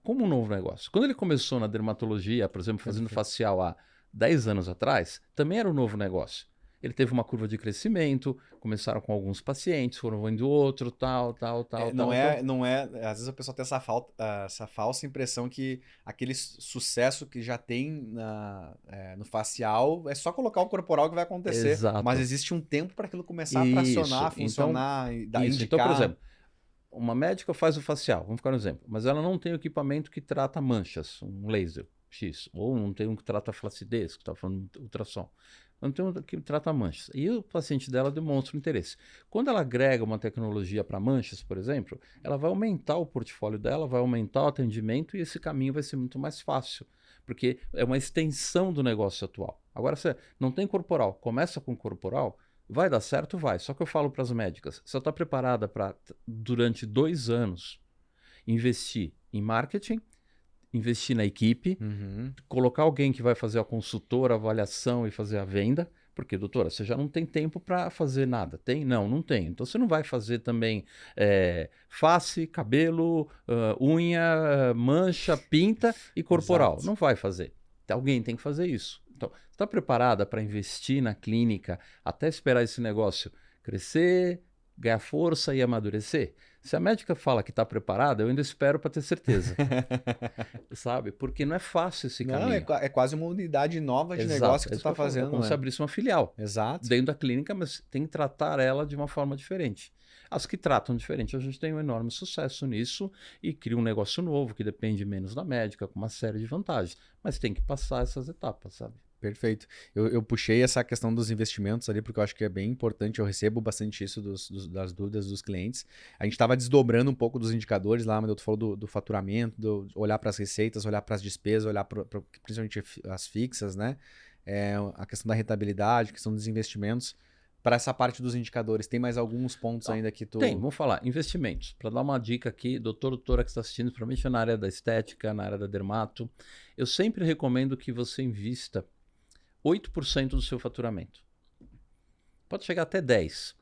Como um novo negócio. Quando ele começou na dermatologia, por exemplo, fazendo facial há 10 anos atrás, também era um novo negócio. Ele teve uma curva de crescimento, começaram com alguns pacientes, foram indo outro, tal. Não é, às vezes a pessoa tem essa falsa impressão que aquele sucesso que já tem no facial é só colocar o corporal que vai acontecer. Exato. Mas existe um tempo para aquilo começar a tracionar, funcionar, indicar. Então, por exemplo, uma médica faz o facial, vamos ficar no exemplo, mas ela não tem o equipamento que trata manchas, um laser X, ou não tem um que trata flacidez, que está falando de ultrassom. Não tem um que trata manchas. E o paciente dela demonstra interesse. Quando ela agrega uma tecnologia para manchas, por exemplo, ela vai aumentar o portfólio dela, vai aumentar o atendimento e esse caminho vai ser muito mais fácil, porque é uma extensão do negócio atual. Agora, você não tem corporal, começa com corporal, vai dar certo? Vai. Só que eu falo para as médicas, você está preparada para, durante 2 anos, investir em marketing, investir na equipe, colocar alguém que vai fazer a consultora, a avaliação e fazer a venda, porque, doutora, você já não tem tempo para fazer nada. Tem? Não, não tem. Então, você não vai fazer também face, cabelo, unha, mancha, pinta e corporal. Exato. Não vai fazer. Alguém tem que fazer isso. Então, você está preparada para investir na clínica até esperar esse negócio crescer, ganhar força e amadurecer? Se a médica fala que está preparada, eu ainda espero para ter certeza. Sabe? Porque não é fácil esse caminho. Não, é quase uma unidade nova de Exato, negócio que tu é isso está eu falo, fazendo. é como se abrisse uma filial. Exato. Dentro da clínica, mas tem que tratar ela de uma forma diferente. As que tratam diferente, a gente tem um enorme sucesso nisso e cria um negócio novo que depende menos da médica, com uma série de vantagens. Mas tem que passar essas etapas, sabe? Perfeito. Eu puxei essa questão dos investimentos ali, porque eu acho que é bem importante. Eu recebo bastante isso das dúvidas dos clientes. A gente estava desdobrando um pouco dos indicadores lá, mas tu falou do faturamento, olhar para as receitas, olhar para as despesas, olhar principalmente as fixas, né? A questão da rentabilidade, a questão dos investimentos. Para essa parte dos indicadores, tem mais alguns pontos ainda que tu... Tem, vamos falar. Investimentos. Para dar uma dica aqui, doutora que está assistindo, provavelmente na área da estética, na área da dermato, eu sempre recomendo que você invista 8% do seu faturamento. Pode chegar até 10%.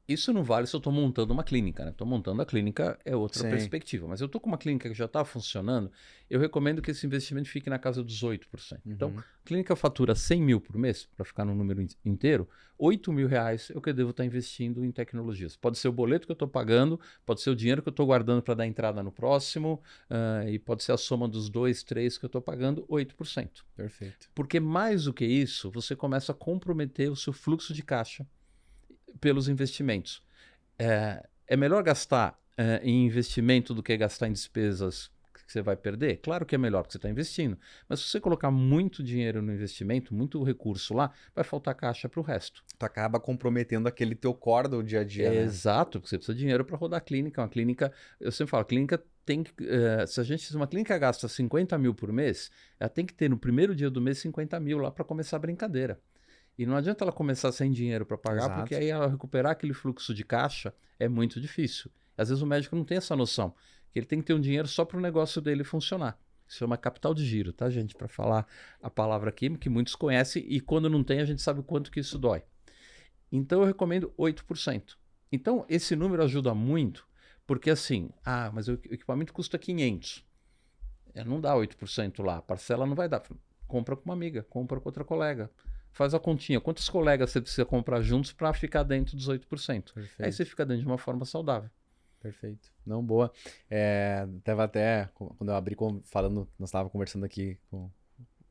Isso não vale se eu estou montando uma clínica, né? Estou montando a clínica, é outra perspectiva. Mas eu estou com uma clínica que já está funcionando, eu recomendo que esse investimento fique na casa dos 8%. Então, a clínica fatura 100 mil por mês, para ficar no número inteiro, 8 mil reais é o que eu devo estar investindo em tecnologias. Pode ser o boleto que eu estou pagando, pode ser o dinheiro que eu estou guardando para dar entrada no próximo, e pode ser a soma dos 2, 3 que eu estou pagando, 8%. Perfeito. Porque mais do que isso, você começa a comprometer o seu fluxo de caixa pelos investimentos. É melhor gastar em investimento do que gastar em despesas que você vai perder? Claro que é melhor, porque você está investindo. Mas se você colocar muito dinheiro no investimento, muito recurso lá, vai faltar caixa para o resto. Tu acaba comprometendo aquele teu core do dia a dia, né? Exato, porque você precisa de dinheiro para rodar a clínica. Uma clínica, eu sempre falo, a clínica tem que... se uma clínica gasta 50 mil por mês, ela tem que ter no primeiro dia do mês 50 mil lá para começar a brincadeira. E não adianta ela começar sem dinheiro para pagar, Exato. porque aí ela recuperar aquele fluxo de caixa é muito difícil. Às vezes o médico não tem essa noção, que ele tem que ter um dinheiro só para o negócio dele funcionar. Isso chama capital de giro, tá, gente? Para falar a palavra aqui, que muitos conhecem, e quando não tem, a gente sabe o quanto que isso dói. Então eu recomendo 8%. Então esse número ajuda muito, porque assim, mas o equipamento custa 500. Não dá 8% lá, a parcela não vai dar. Compra com uma amiga, compra com outra colega. Faz a continha. Quantos colegas você precisa comprar juntos para ficar dentro dos 8%? Perfeito. Aí você fica dentro de uma forma saudável. Perfeito. Não, boa. Tava até, quando eu abri falando, nós estávamos conversando aqui, eu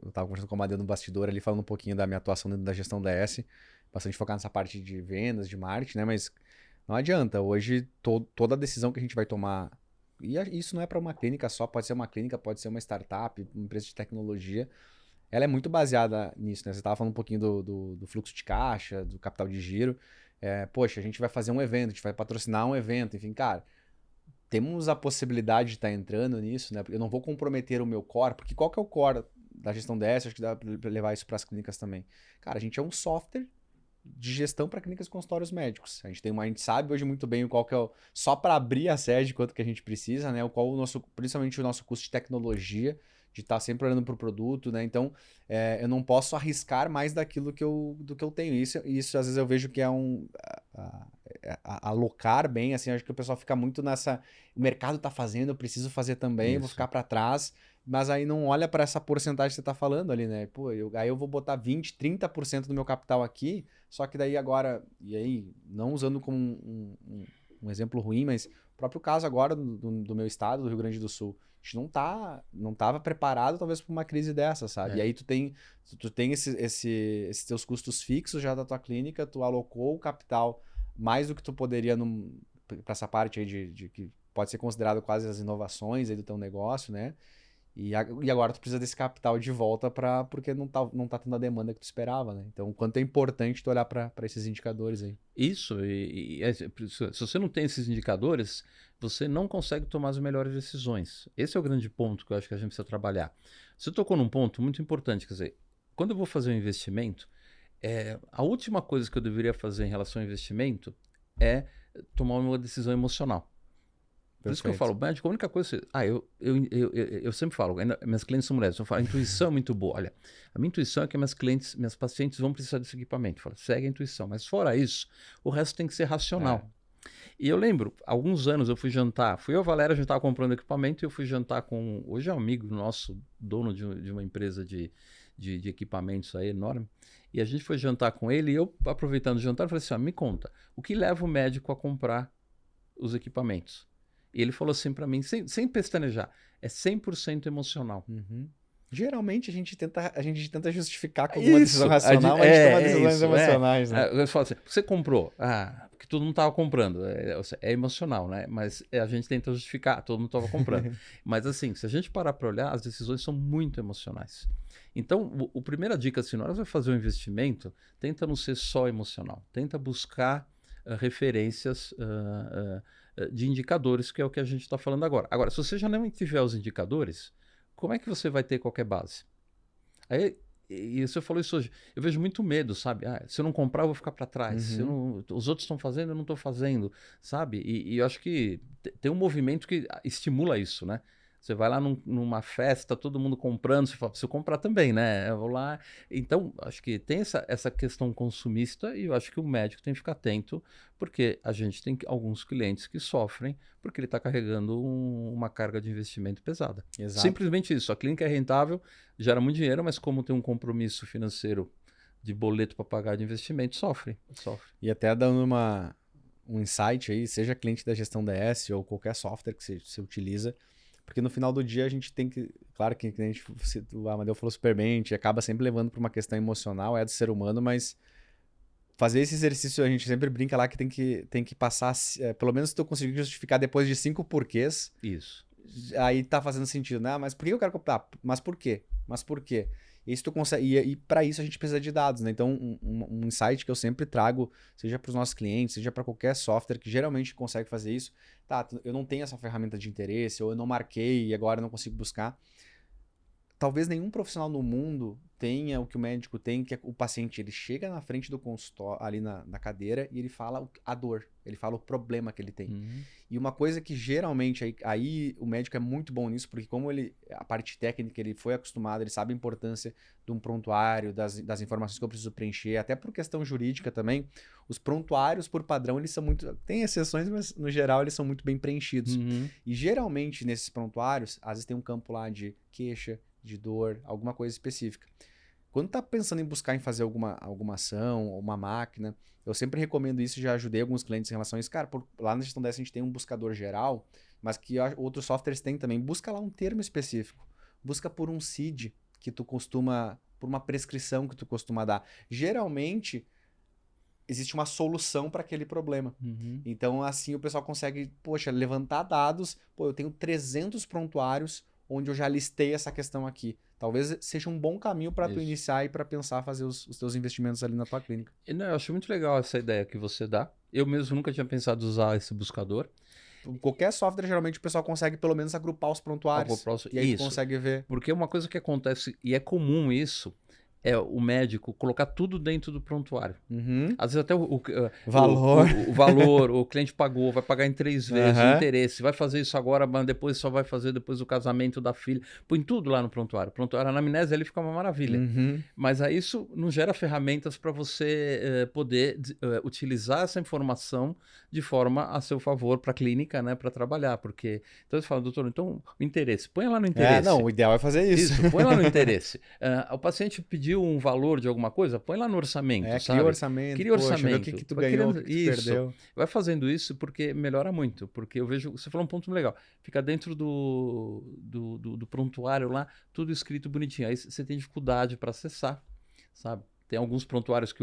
estava conversando com a Madeu no bastidor ali, falando um pouquinho da minha atuação dentro da gestão da S, bastante focado nessa parte de vendas, de marketing, né? Mas não adianta. Hoje, toda a decisão que a gente vai tomar, e isso não é para uma clínica só, pode ser uma clínica, pode ser uma startup, uma empresa de tecnologia, ela é muito baseada nisso, né? Você estava falando um pouquinho do fluxo de caixa, do capital de giro. Poxa, a gente vai fazer um evento, a gente vai patrocinar um evento, enfim, cara, temos a possibilidade de estar entrando nisso, né? Eu não vou comprometer o meu core, porque qual que é o core da gestão DS? Acho que dá para levar isso para as clínicas também. Cara, a gente é um software de gestão para clínicas e consultórios médicos. A gente sabe hoje muito bem qual que é só para abrir a sede quanto que a gente precisa, né? Principalmente o nosso custo de tecnologia, de estar sempre olhando para o produto, né? Então, eu não posso arriscar mais daquilo do que eu tenho. Isso às vezes eu vejo que é alocar bem, assim, acho que o pessoal fica muito nessa... O mercado está fazendo, eu preciso fazer também, vou ficar para trás, mas aí não olha para essa porcentagem que você está falando ali, né? Pô, aí eu vou botar 20%, 30% do meu capital aqui, só que daí agora... E aí, não usando como um exemplo ruim, mas o próprio caso agora do meu estado, do Rio Grande do Sul, a gente não estava preparado talvez para uma crise dessa, sabe? E aí tu tem esses teus custos fixos já da tua clínica, tu alocou o capital mais do que tu poderia para essa parte aí de que pode ser considerado quase as inovações aí do teu negócio, né? E agora tu precisa desse capital de volta porque não tá tendo a demanda que tu esperava, né? Então, o quanto é importante tu olhar para esses indicadores aí. Isso, se você não tem esses indicadores, você não consegue tomar as melhores decisões. Esse é o grande ponto que eu acho que a gente precisa trabalhar. Você tocou num ponto muito importante, quer dizer, quando eu vou fazer um investimento, a última coisa que eu deveria fazer em relação ao investimento é tomar uma decisão emocional. Por isso que eu falo, médico, a única coisa... eu sempre falo, minhas clientes são mulheres, eu falo, a intuição é muito boa. Olha, a minha intuição é que minhas pacientes vão precisar desse equipamento. Eu falo, segue a intuição. Mas fora isso, o resto tem que ser racional. E eu lembro, há alguns anos eu fui jantar, fui eu e a Valéria, a gente estava comprando equipamento e eu fui jantar com, hoje é um amigo nosso, dono de uma empresa de equipamentos aí enorme, e a gente foi jantar com ele e eu, aproveitando o jantar, falei assim, me conta, o que leva o médico a comprar os equipamentos? E ele falou assim para mim, sem pestanejar, é 100% emocional. Uhum. Geralmente a gente tenta justificar com alguma decisão racional, mas a gente toma decisões emocionais, né? Eu falo assim, você comprou? Porque todo mundo estava comprando. É emocional, né? Mas a gente tenta justificar, todo mundo estava comprando. Mas assim, se a gente parar para olhar, as decisões são muito emocionais. Então, a primeira dica, assim, na hora que você vai fazer um investimento, tenta não ser só emocional. Tenta buscar referências de indicadores, que é o que a gente está falando agora. Agora, se você já não tiver os indicadores, como é que você vai ter qualquer base? Aí, e você falou isso hoje, eu vejo muito medo, sabe? Se eu não comprar, eu vou ficar para trás. Os outros estão fazendo, eu não estou fazendo, sabe? E eu acho que tem um movimento que estimula isso, né? Você vai lá numa festa, todo mundo comprando, você fala, preciso comprar também, né? Eu vou lá. Então, acho que tem essa questão consumista e eu acho que o médico tem que ficar atento, porque a gente tem alguns clientes que sofrem porque ele está carregando uma carga de investimento pesada. Exato. Simplesmente isso. A clínica é rentável, gera muito dinheiro, mas como tem um compromisso financeiro de boleto para pagar de investimento, sofre. E até dando um insight aí, seja cliente da gestão DS ou qualquer software que você utiliza, porque no final do dia a gente tem que... Claro que o Amadeu falou super bem, a gente acaba sempre levando para uma questão emocional, é do ser humano, mas fazer esse exercício, a gente sempre brinca lá que tem que passar... pelo menos se tu conseguir justificar depois de 5 porquês... Isso. Aí tá fazendo sentido, né? Mas por que eu quero comprar? Mas por quê? E se tu consegue, e para isso a gente precisa de dados, né? Então, um insight que eu sempre trago, seja para os nossos clientes, seja para qualquer software que geralmente consegue fazer isso, eu não tenho essa ferramenta de interesse, ou eu não marquei e agora eu não consigo buscar. Talvez nenhum profissional no mundo tenha o que o médico tem, que é o paciente, ele chega na frente do consultório, ali na cadeira, e ele fala a dor, ele fala o problema que ele tem. E uma coisa que geralmente, aí o médico é muito bom nisso, porque como a parte técnica, ele foi acostumado, ele sabe a importância de um prontuário, das informações que eu preciso preencher, até por questão jurídica também, os prontuários, por padrão, eles são muito... Tem exceções, mas no geral eles são muito bem preenchidos. E geralmente, nesses prontuários, às vezes tem um campo lá de queixa, de dor, alguma coisa específica. Quando tá pensando em buscar em fazer alguma ação, ou uma máquina, eu sempre recomendo isso, já ajudei alguns clientes em relação a isso. Cara, lá na gestão dessa a gente tem um buscador geral, mas que outros softwares têm também. Busca lá um termo específico. Busca por um CID que tu costuma, por uma prescrição que tu costuma dar. Geralmente, existe uma solução para aquele problema. Então, assim, o pessoal consegue, levantar dados. Eu tenho 300 prontuários onde eu já listei essa questão aqui. Talvez seja um bom caminho para tu iniciar e para pensar fazer os teus investimentos ali na tua clínica. Eu acho muito legal essa ideia que você dá. Eu mesmo nunca tinha pensado em usar esse buscador. Qualquer software, geralmente, o pessoal consegue pelo menos agrupar os prontuários. E aí tu consegue ver. Porque uma coisa que acontece, e é comum isso, é o médico colocar tudo dentro do prontuário. Às vezes até o valor, o cliente pagou, vai pagar em 3 vezes, o interesse, vai fazer isso agora, mas depois só vai fazer depois do casamento da filha. Põe tudo lá no prontuário. A anamnese ali fica uma maravilha. Mas aí isso não gera ferramentas para você poder utilizar essa informação de forma a seu favor para a clínica, né, para trabalhar. Porque, então você fala, doutor, então o interesse, põe lá no interesse. O ideal é fazer isso. Põe lá no interesse. O paciente pediu um valor de alguma coisa, põe lá no orçamento, sabe? Cria orçamento. O que tu ganhou, o que tu perdeu. Vai fazendo isso porque melhora muito. Porque eu vejo, você falou um ponto legal, fica dentro do prontuário lá, tudo escrito bonitinho. Aí você tem dificuldade para acessar, sabe? Tem alguns prontuários que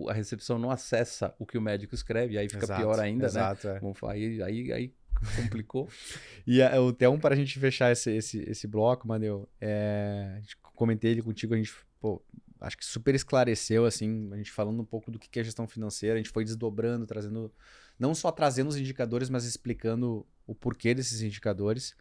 a recepção não acessa o que o médico escreve, e aí fica pior ainda, exato, né? Aí complicou. E até para a gente fechar esse bloco, Manel, comentei ele contigo, a gente, acho que super esclareceu, assim, a gente falando um pouco do que é gestão financeira, a gente foi desdobrando, não só trazendo os indicadores, mas explicando o porquê desses indicadores.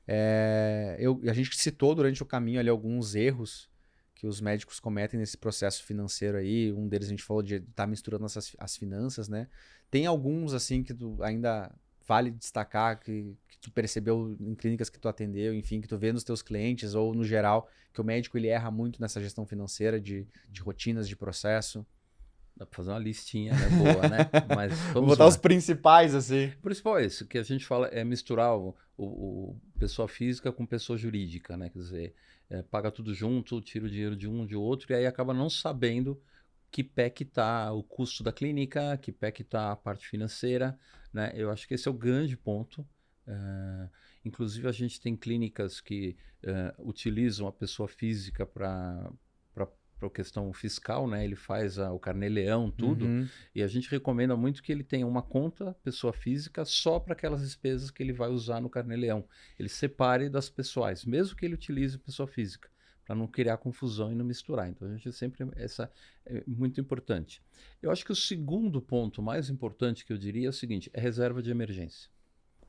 A gente citou durante o caminho ali alguns erros que os médicos cometem nesse processo financeiro aí. Um deles a gente falou de estar misturando as finanças, né? Tem alguns, assim, que tu ainda vale destacar, que tu percebeu em clínicas que tu atendeu, enfim, que tu vê nos teus clientes ou no geral, que o médico ele erra muito nessa gestão financeira de rotinas, de processo? Dá pra fazer uma listinha, né? Boa, né? Mas vou botar os principais, assim. O principal é isso, que a gente fala é misturar o pessoa física com pessoa jurídica, né? Quer dizer, paga tudo junto, tira o dinheiro de um, de outro, e aí acaba não sabendo que pé que está o custo da clínica, que pé que está a parte financeira, né? Eu acho que esse é o grande ponto. Inclusive, a gente tem clínicas que utilizam a pessoa física para a questão fiscal, né? Ele faz o carnê-leão, tudo, e a gente recomenda muito que ele tenha uma conta, pessoa física, só para aquelas despesas que ele vai usar no carnê-leão. Ele separe das pessoais, mesmo que ele utilize pessoa física, para não criar confusão e não misturar. Então, a gente sempre... Essa é muito importante. Eu acho que o segundo ponto mais importante que eu diria é o seguinte, é reserva de emergência.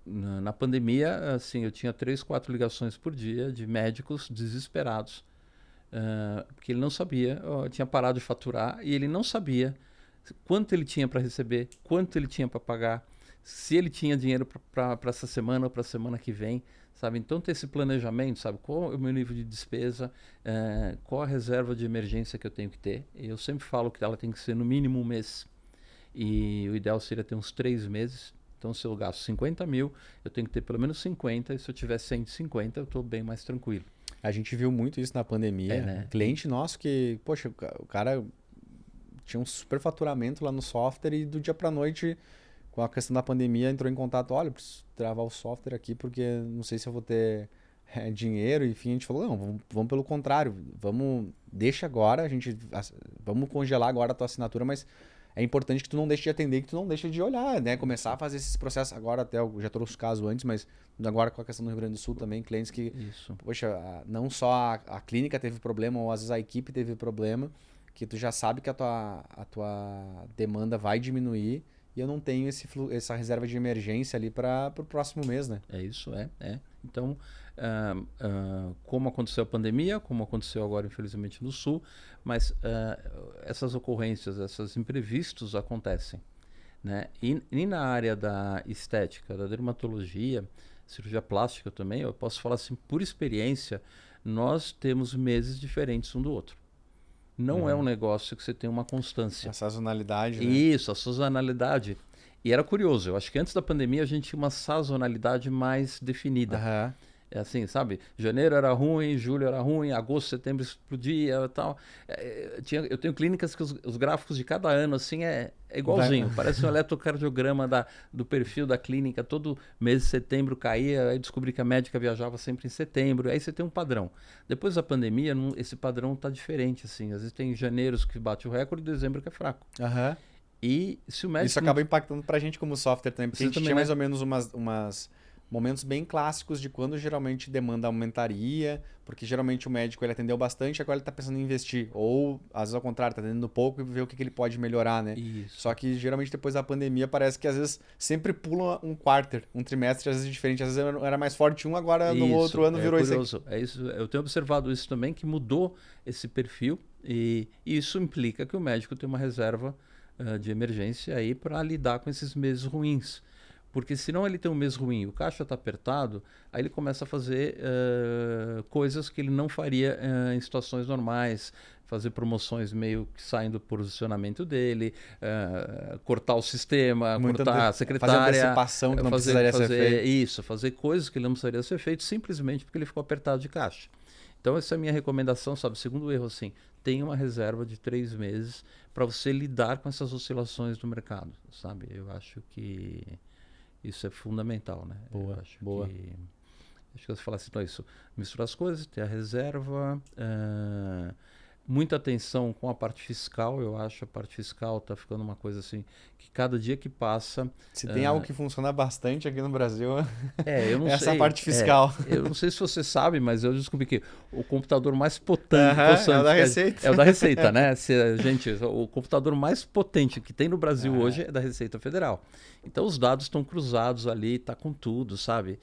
Na pandemia, assim, eu tinha 3, 4 ligações por dia de médicos desesperados, porque ele não sabia, tinha parado de faturar e ele não sabia quanto ele tinha para receber, quanto ele tinha para pagar, se ele tinha dinheiro para essa semana ou para a semana que vem, sabe? Então ter esse planejamento, sabe? Qual é o meu nível de despesa, qual a reserva de emergência que eu tenho que ter. Eu sempre falo que ela tem que ser no mínimo um mês e o ideal seria ter uns 3 meses. Então, se eu gasto 50 mil, eu tenho que ter pelo menos 50, e se eu tiver 150, eu estou bem mais tranquilo. A gente viu muito isso na pandemia. Né? Um cliente nosso que, poxa, o cara tinha um super faturamento lá no software e do dia para noite, com a questão da pandemia, entrou em contato, olha, preciso travar o software aqui porque não sei se eu vou ter dinheiro. Enfim, a gente falou, não, vamos pelo contrário, deixa agora, vamos congelar agora a tua assinatura, mas é importante que tu não deixe de atender, que tu não deixe de olhar, né? Começar a fazer esses processos. Agora até, eu já trouxe o caso antes, mas agora com a questão do Rio Grande do Sul também, clientes que, poxa, não só a clínica teve problema, ou às vezes a equipe teve problema, que tu já sabe que a tua demanda vai diminuir e eu não tenho essa reserva de emergência ali para o próximo mês, né? É isso, Então, como aconteceu a pandemia, como aconteceu agora, infelizmente, no Sul, mas essas ocorrências, esses imprevistos acontecem, né? E na área da estética, da dermatologia, cirurgia plástica também, eu posso falar assim, por experiência, nós temos meses diferentes um do outro. Não é um negócio que você tem uma constância. A sazonalidade, né? Isso, a sazonalidade. E era curioso, eu acho que antes da pandemia a gente tinha uma sazonalidade mais definida. É assim, sabe? Janeiro era ruim, julho era ruim, agosto, setembro explodia e tal. Eu tenho clínicas que os gráficos de cada ano assim é igualzinho. Parece um eletrocardiograma do perfil da clínica. Todo mês de setembro caía, aí descobri que a médica viajava sempre em setembro. Aí você tem um padrão. Depois da pandemia, esse padrão está diferente. Assim. Às vezes tem janeiros que bate o recorde e dezembro que é fraco. E se o médico... Isso acaba impactando pra gente como software também, porque a gente tinha mais ou menos umas momentos bem clássicos de quando geralmente demanda aumentaria, porque geralmente o médico ele atendeu bastante, agora ele está pensando em investir. Ou, às vezes ao contrário, está atendendo pouco e ver o que ele pode melhorar, né? Isso. Só que geralmente depois da pandemia parece que às vezes sempre pula um trimestre às vezes diferente. Às vezes era mais forte agora no outro ano virou curioso. Isso. É isso. Eu tenho observado isso também, que mudou esse perfil e isso implica que o médico tem uma reserva de emergência aí para lidar com esses meses ruins. Porque senão ele tem um mês ruim, o caixa está apertado, aí ele começa a fazer coisas que ele não faria em situações normais, fazer promoções meio que saem do posicionamento dele, cortar o sistema, cortar a secretária. Fazer antecipação que não precisaria ser feito. Isso, fazer coisas que não precisariam ser feitas simplesmente porque ele ficou apertado de caixa. Então essa é a minha recomendação, sabe? Segundo erro, assim, tem uma reserva de 3 meses para você lidar com essas oscilações do mercado, sabe? Eu acho que... isso é fundamental, né? Boa, eu acho que você fala assim, então isso, misturar as coisas, ter a reserva, muita atenção com a parte fiscal. Eu acho a parte fiscal está ficando uma coisa assim, que cada dia que passa... Se tem algo que funciona bastante aqui no Brasil, eu não essa sei, parte fiscal. Eu não sei se você sabe, mas eu descobri que o computador mais potente... é o da Receita. É o da Receita, né? Gente, o computador mais potente que tem no Brasil hoje é da Receita Federal. Então os dados estão cruzados ali, tá com tudo, sabe?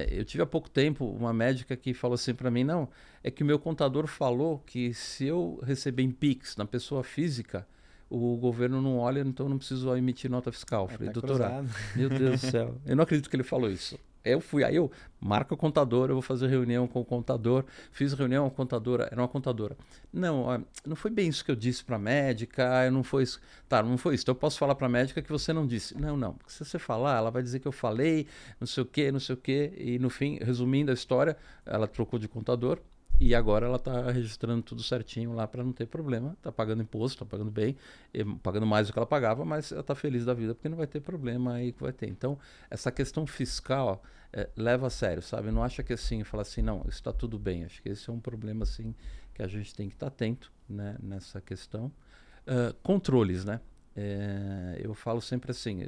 Eu tive há pouco tempo uma médica que falou assim para mim, não, é que o meu contador falou que se eu receber em Pix na pessoa física, o governo não olha, então eu não preciso emitir nota fiscal. Falei, doutora, meu Deus do céu, eu não acredito que ele falou isso. Aí eu marco o contador, eu vou fazer reunião com o contador, fiz reunião com a contadora, era uma contadora. Não, não foi bem isso que eu disse para a médica, não foi isso. Tá, não foi isso. Então eu posso falar para a médica que você não disse. Não, porque se você falar, ela vai dizer que eu falei, não sei o quê, e no fim, resumindo a história, ela trocou de contador. E agora ela está registrando tudo certinho lá para não ter problema. Está pagando imposto, está pagando bem, pagando mais do que ela pagava, mas ela está feliz da vida porque não vai ter problema aí que vai ter. Então, essa questão fiscal leva a sério, sabe? Não acha que assim, fala assim, não, isso está tudo bem. Acho que esse é um problema assim que a gente tem que estar atento, né, nessa questão. Controles, né? Eu falo sempre assim,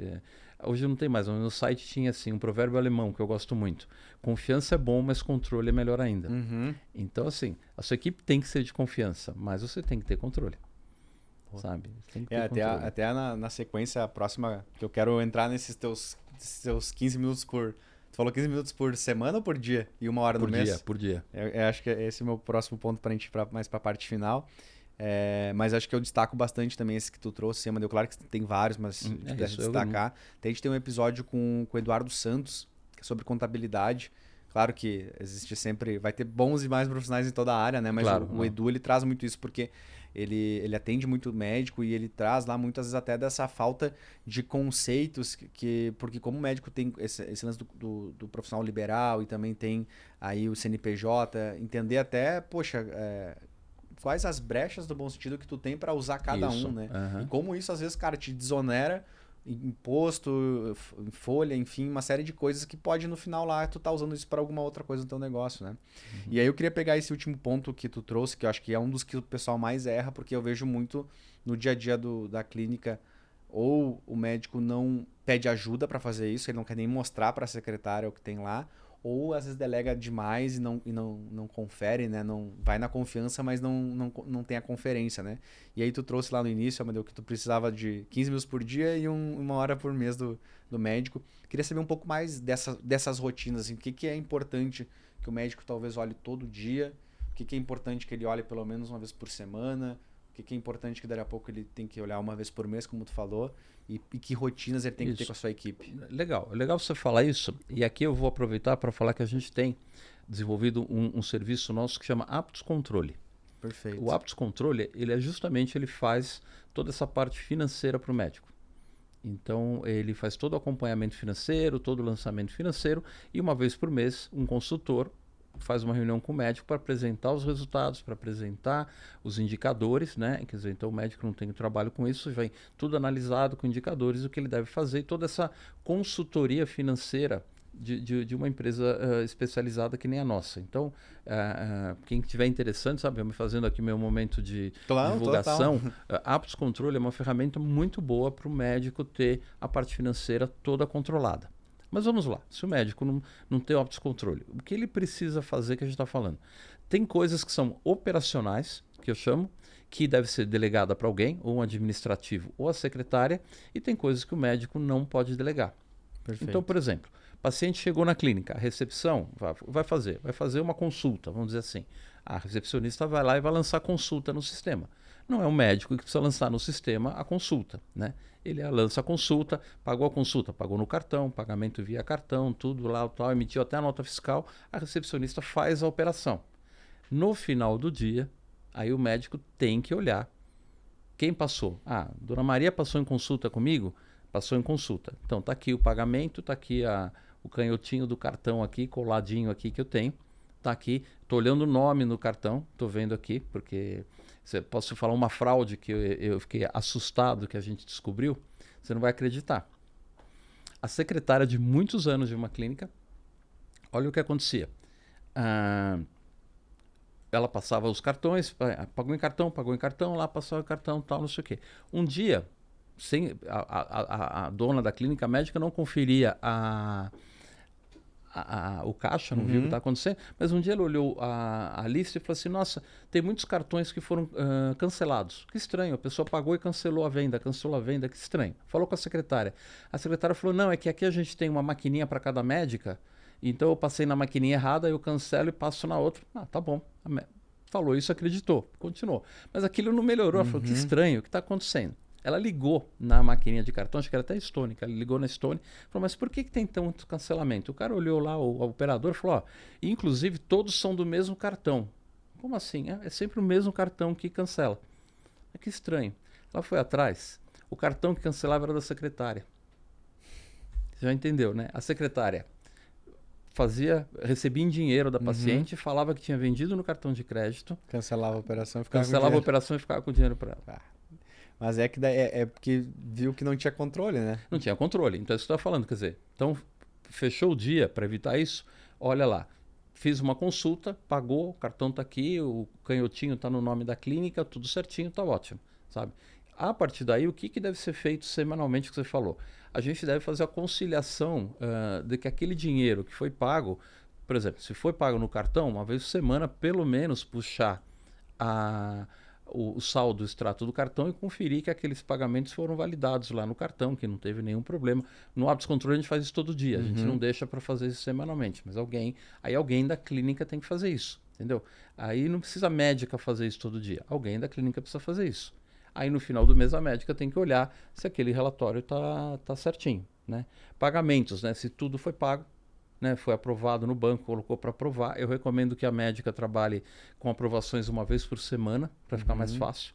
hoje não tem mais, mas no site tinha assim um provérbio alemão que eu gosto muito: confiança é bom, mas controle é melhor ainda. Então assim, a sua equipe tem que ser de confiança, mas você tem que ter controle, sabe? Tem que ter controle. Até na sequência próxima que eu quero entrar nesses teus 15 minutos por... Tu falou 15 minutos por semana ou por dia? E 1 hora no mês? Por dia. Eu acho que esse é o meu próximo ponto pra gente ir mais pra parte final. Mas acho que eu destaco bastante também esse que tu trouxe, Amadeu. Claro que tem vários, mas se pudesse destacar. A gente tem um episódio com o Eduardo Santos, que é sobre contabilidade. Claro que existe sempre... Vai ter bons e mais profissionais em toda a área, né? Mas claro, o Edu, ele traz muito isso porque ele atende muito médico e ele traz lá muitas vezes até dessa falta de conceitos porque como o médico tem esse lance do profissional liberal e também tem aí o CNPJ, entender até, poxa... quais as brechas do bom sentido que tu tem para usar cada um, né? E como isso, às vezes, cara, te desonera imposto, folha, enfim, uma série de coisas que pode, no final lá, tu tá usando isso para alguma outra coisa no teu negócio, né? E aí eu queria pegar esse último ponto que tu trouxe, que eu acho que é um dos que o pessoal mais erra, porque eu vejo muito no dia a dia da clínica, ou o médico não pede ajuda para fazer isso, ele não quer nem mostrar para a secretária o que tem lá, ou às vezes delega demais e não confere, né? Não vai na confiança, mas não tem a conferência, né? E aí tu trouxe lá no início, Amadeu, que tu precisava de 15 minutos por dia e 1 hora por mês do médico. Queria saber um pouco mais dessas rotinas, assim, o que é importante que o médico talvez olhe todo dia, o que é importante que ele olhe pelo menos uma vez por semana, o que é importante que daqui a pouco ele tem que olhar uma vez por mês, como tu falou, e que rotinas ele tem que ter com a sua equipe. Legal você falar isso. E aqui eu vou aproveitar para falar que a gente tem desenvolvido um serviço nosso que chama Aptos Controle. Perfeito. O Aptos Controle, ele faz toda essa parte financeira para o médico. Então, ele faz todo o acompanhamento financeiro, todo o lançamento financeiro, e uma vez por mês, um consultor faz uma reunião com o médico para apresentar os resultados, para apresentar os indicadores, né? Quer dizer, então o médico não tem trabalho com isso, vem tudo analisado com indicadores, o que ele deve fazer, e toda essa consultoria financeira de uma empresa especializada que nem a nossa. Então, quem tiver interessante, sabe, eu me fazendo aqui meu momento de divulgação, Aptos Controle é uma ferramenta muito boa para o médico ter a parte financeira toda controlada. Mas vamos lá, se o médico não tem Aptos Controle, o que ele precisa fazer que a gente está falando? Tem coisas que são operacionais, que eu chamo, que deve ser delegada para alguém, ou um administrativo, ou a secretária, e tem coisas que o médico não pode delegar. Perfeito. Então, por exemplo, o paciente chegou na clínica, a recepção vai fazer uma consulta, vamos dizer assim. A recepcionista vai lá e vai lançar consulta no sistema. Não é o médico que precisa lançar no sistema a consulta, né? Ele lança a consulta, pagou no cartão, pagamento via cartão, tudo lá, tal, emitiu até a nota fiscal, a recepcionista faz a operação. No final do dia, aí o médico tem que olhar quem passou. Dona Maria passou em consulta comigo? Passou em consulta. Então tá aqui o pagamento, tá aqui o canhotinho do cartão aqui, coladinho aqui que eu tenho. Tá aqui, tô olhando o nome no cartão, tô vendo aqui, porque posso falar uma fraude que eu fiquei assustado que a gente descobriu, você não vai acreditar. A secretária de muitos anos de uma clínica, olha o que acontecia. ela passava os cartões, pagou em cartão, lá passava o cartão, tal, não sei o quê. Um dia, a dona da clínica médica não conferia o caixa, não viu o que está acontecendo, mas um dia ela olhou a lista e falou assim, nossa, tem muitos cartões que foram cancelados. Que estranho, a pessoa pagou e cancelou a venda, que estranho. Falou com a secretária. A secretária falou, não, é que aqui a gente tem uma maquininha para cada médica, então eu passei na maquininha errada, eu cancelo e passo na outra. Ah, tá bom. Falou isso, acreditou, continuou. Mas aquilo não melhorou, ela falou, que estranho, o que está acontecendo? Ela ligou na maquininha de cartão, acho que era até Stone, que ela ligou na Stone, falou, mas por que tem tanto cancelamento? O cara olhou lá, o operador, falou, ó, inclusive todos são do mesmo cartão. Como assim? É sempre o mesmo cartão que cancela. Que estranho. Ela foi atrás, o cartão que cancelava era da secretária. Você já entendeu, né? A secretária recebia em dinheiro da paciente, falava que tinha vendido no cartão de crédito. Cancelava a operação e ficava com o dinheiro para ela. Mas é que é porque viu que não tinha controle, né? Não tinha controle. Então, é isso que eu estou falando. Quer dizer, então, fechou o dia para evitar isso. Olha lá, fiz uma consulta, pagou, o cartão está aqui, o canhotinho está no nome da clínica, tudo certinho, está ótimo, sabe? A partir daí, o que deve ser feito semanalmente, que você falou? A gente deve fazer a conciliação de que aquele dinheiro que foi pago, por exemplo, se foi pago no cartão, uma vez por semana, pelo menos puxar o saldo, o extrato do cartão e conferir que aqueles pagamentos foram validados lá no cartão, que não teve nenhum problema. No Hábitos Controle a gente faz isso todo dia, a gente não deixa para fazer isso semanalmente, mas alguém da clínica tem que fazer isso, entendeu? Aí não precisa a médica fazer isso todo dia, alguém da clínica precisa fazer isso. Aí no final do mês a médica tem que olhar se aquele relatório tá certinho, né? Pagamentos, né? Se tudo foi pago, né, foi aprovado no banco, colocou para aprovar. Eu recomendo que a médica trabalhe com aprovações uma vez por semana, para ficar mais fácil.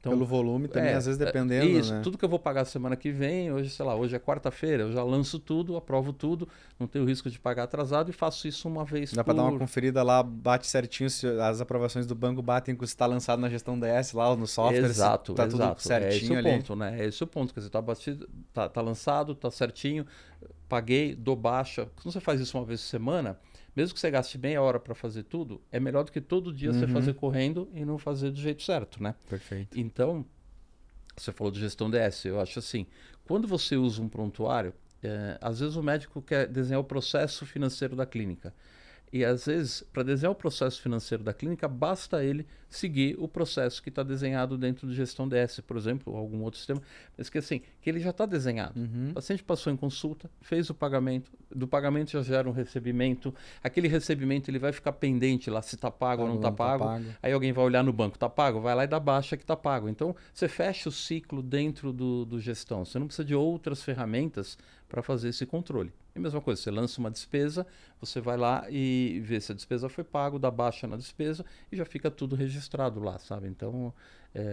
Então, pelo volume também, às vezes dependendo, isso, né? Tudo que eu vou pagar semana que vem, hoje, sei lá, hoje é quarta-feira, eu já lanço tudo, aprovo tudo, não tenho risco de pagar atrasado e faço isso uma vez Dá para dar uma conferida lá, bate certinho se as aprovações do banco batem com o que está lançado na gestão DS lá no software. Exato, tá tudo certinho é esse o ponto, né? É esse o ponto, quer dizer, tá lançado, tá certinho, paguei, dou baixa. Quando você faz isso uma vez por semana, mesmo que você gaste meia hora para fazer tudo, é melhor do que todo dia você fazer correndo e não fazer do jeito certo, né? Perfeito. Então, você falou de gestão DS, eu acho assim, quando você usa um prontuário, às vezes o médico quer desenhar o processo financeiro da clínica. E às vezes, para desenhar o processo financeiro da clínica, basta ele seguir o processo que está desenhado dentro de gestão DS, por exemplo, ou algum outro sistema, mas que assim, que ele já está desenhado. O paciente passou em consulta, fez o pagamento, do pagamento já gera um recebimento, aquele recebimento ele vai ficar pendente lá se está pago ou não está pago. Aí alguém vai olhar no banco, está pago? Vai lá e dá baixa que está pago. Então, você fecha o ciclo dentro do gestão. Você não precisa de outras ferramentas para fazer esse controle. É a mesma coisa, você lança uma despesa, você vai lá e vê se a despesa foi pago, dá baixa na despesa e já fica tudo registrado lá, sabe? Então,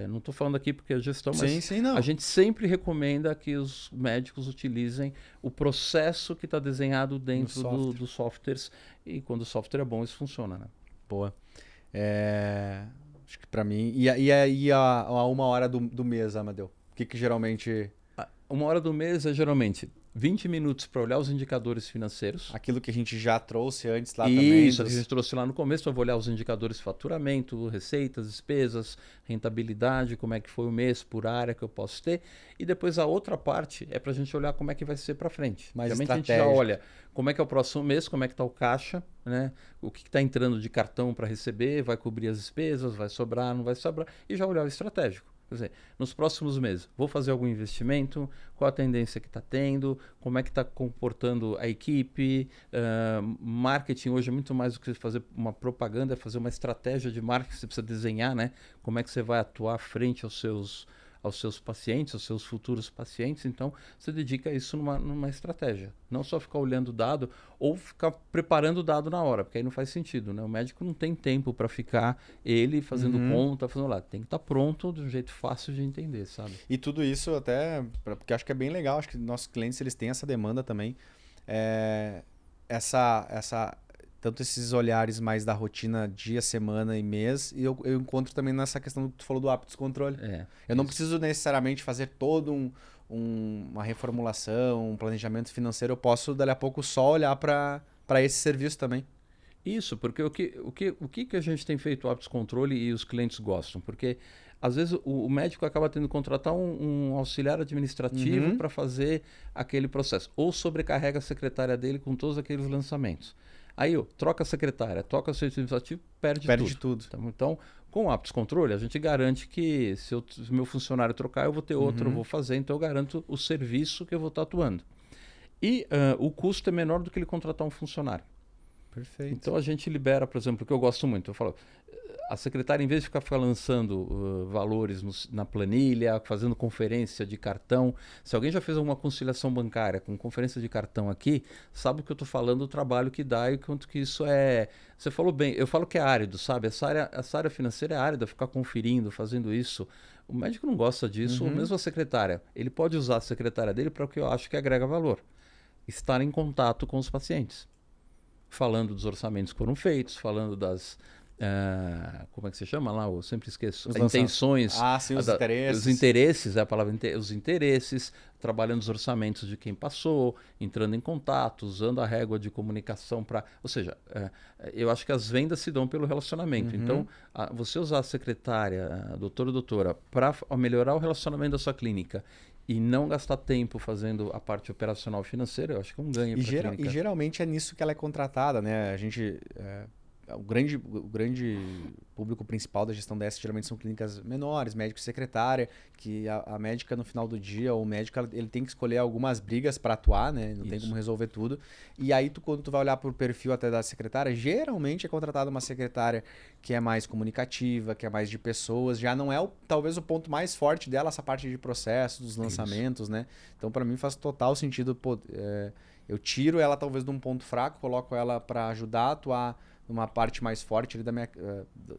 não estou falando aqui porque é gestão, mas a gente sempre recomenda que os médicos utilizem o processo que está desenhado dentro dos softwares e quando o software é bom, isso funciona, né? Boa. Acho que para mim... E a uma hora do mês, Amadeu? O que geralmente... Uma hora do mês é geralmente 20 minutos para olhar os indicadores financeiros. Aquilo que a gente já trouxe antes lá também. Isso, que a gente trouxe lá no começo. Eu vou olhar os indicadores de faturamento, receitas, despesas, rentabilidade, como é que foi o mês por área que eu posso ter. E depois a outra parte é para a gente olhar como é que vai ser para frente. Realmente a gente já olha como é que é o próximo mês, como é que está o caixa, né? O que está entrando de cartão para receber, vai cobrir as despesas, vai sobrar, não vai sobrar. E já olhar o estratégico. Quer dizer, nos próximos meses, vou fazer algum investimento? Qual a tendência que está tendo? Como é que está comportando a equipe? Marketing hoje é muito mais do que fazer uma propaganda, é fazer uma estratégia de marketing, você precisa desenhar, né? Como é que você vai atuar frente aos seus pacientes, aos seus futuros pacientes. Então, você dedica isso numa estratégia. Não só ficar olhando o dado ou ficar preparando o dado na hora, porque aí não faz sentido, né? O médico não tem tempo para ficar ele fazendo conta, fazendo lá. Tem que estar pronto de um jeito fácil de entender, sabe? E tudo isso até, porque acho que é bem legal, acho que nossos clientes eles têm essa demanda também. Tanto esses olhares mais da rotina dia, semana e mês, e eu encontro também nessa questão que tu falou do hábitos controle. Eu não preciso necessariamente fazer todo uma reformulação, um planejamento financeiro, eu posso dali a pouco só olhar para esse serviço também. Isso, porque o que a gente tem feito o Aptos Controle e os clientes gostam? Porque às vezes o médico acaba tendo que contratar um auxiliar administrativo para fazer aquele processo. Ou sobrecarrega a secretária dele com todos aqueles lançamentos. Aí, troca a secretária, troca o serviço administrativo, perde tudo. Então, com o Aptos Controle, a gente garante que se o meu funcionário trocar, eu vou ter outro, eu vou fazer, então eu garanto o serviço que eu vou estar atuando. E o custo é menor do que ele contratar um funcionário. Perfeito. Então a gente libera, por exemplo, o que eu gosto muito, eu falo, a secretária, em vez de ficar lançando valores na planilha, fazendo conferência de cartão, se alguém já fez alguma conciliação bancária com conferência de cartão aqui, sabe o que eu estou falando, o trabalho que dá e quanto que isso é... Você falou bem, eu falo que é árido, sabe? Essa área financeira é árida, ficar conferindo, fazendo isso. O médico não gosta disso, ou mesmo a secretária. Ele pode usar a secretária dele para o que eu acho que agrega valor. Estar em contato com os pacientes. Falando dos orçamentos que foram feitos, falando das... como é que se chama lá? Eu sempre esqueço. Intenções. Sim, os interesses. Os interesses, é a palavra os interesses, trabalhando os orçamentos de quem passou, entrando em contato, usando a régua de comunicação para... Ou seja, eu acho que as vendas se dão pelo relacionamento. Então, você usar a secretária, a doutor ou doutora, para melhorar o relacionamento da sua clínica e não gastar tempo fazendo a parte operacional financeira, eu acho que é um ganho para a clínica. E geralmente é nisso que ela é contratada, né? A gente... O grande público principal da gestão DS geralmente são clínicas menores, médico e secretária, que a médica no final do dia, ou o médico, ele tem que escolher algumas brigas para atuar, né? Não tem como resolver tudo. E aí, quando tu vai olhar por perfil até da secretária, geralmente é contratada uma secretária que é mais comunicativa, que é mais de pessoas, já não é talvez o ponto mais forte dela, essa parte de processos, dos lançamentos, né? Então, para mim faz total sentido, eu tiro ela talvez de um ponto fraco, coloco ela para ajudar a atuar numa parte mais forte ali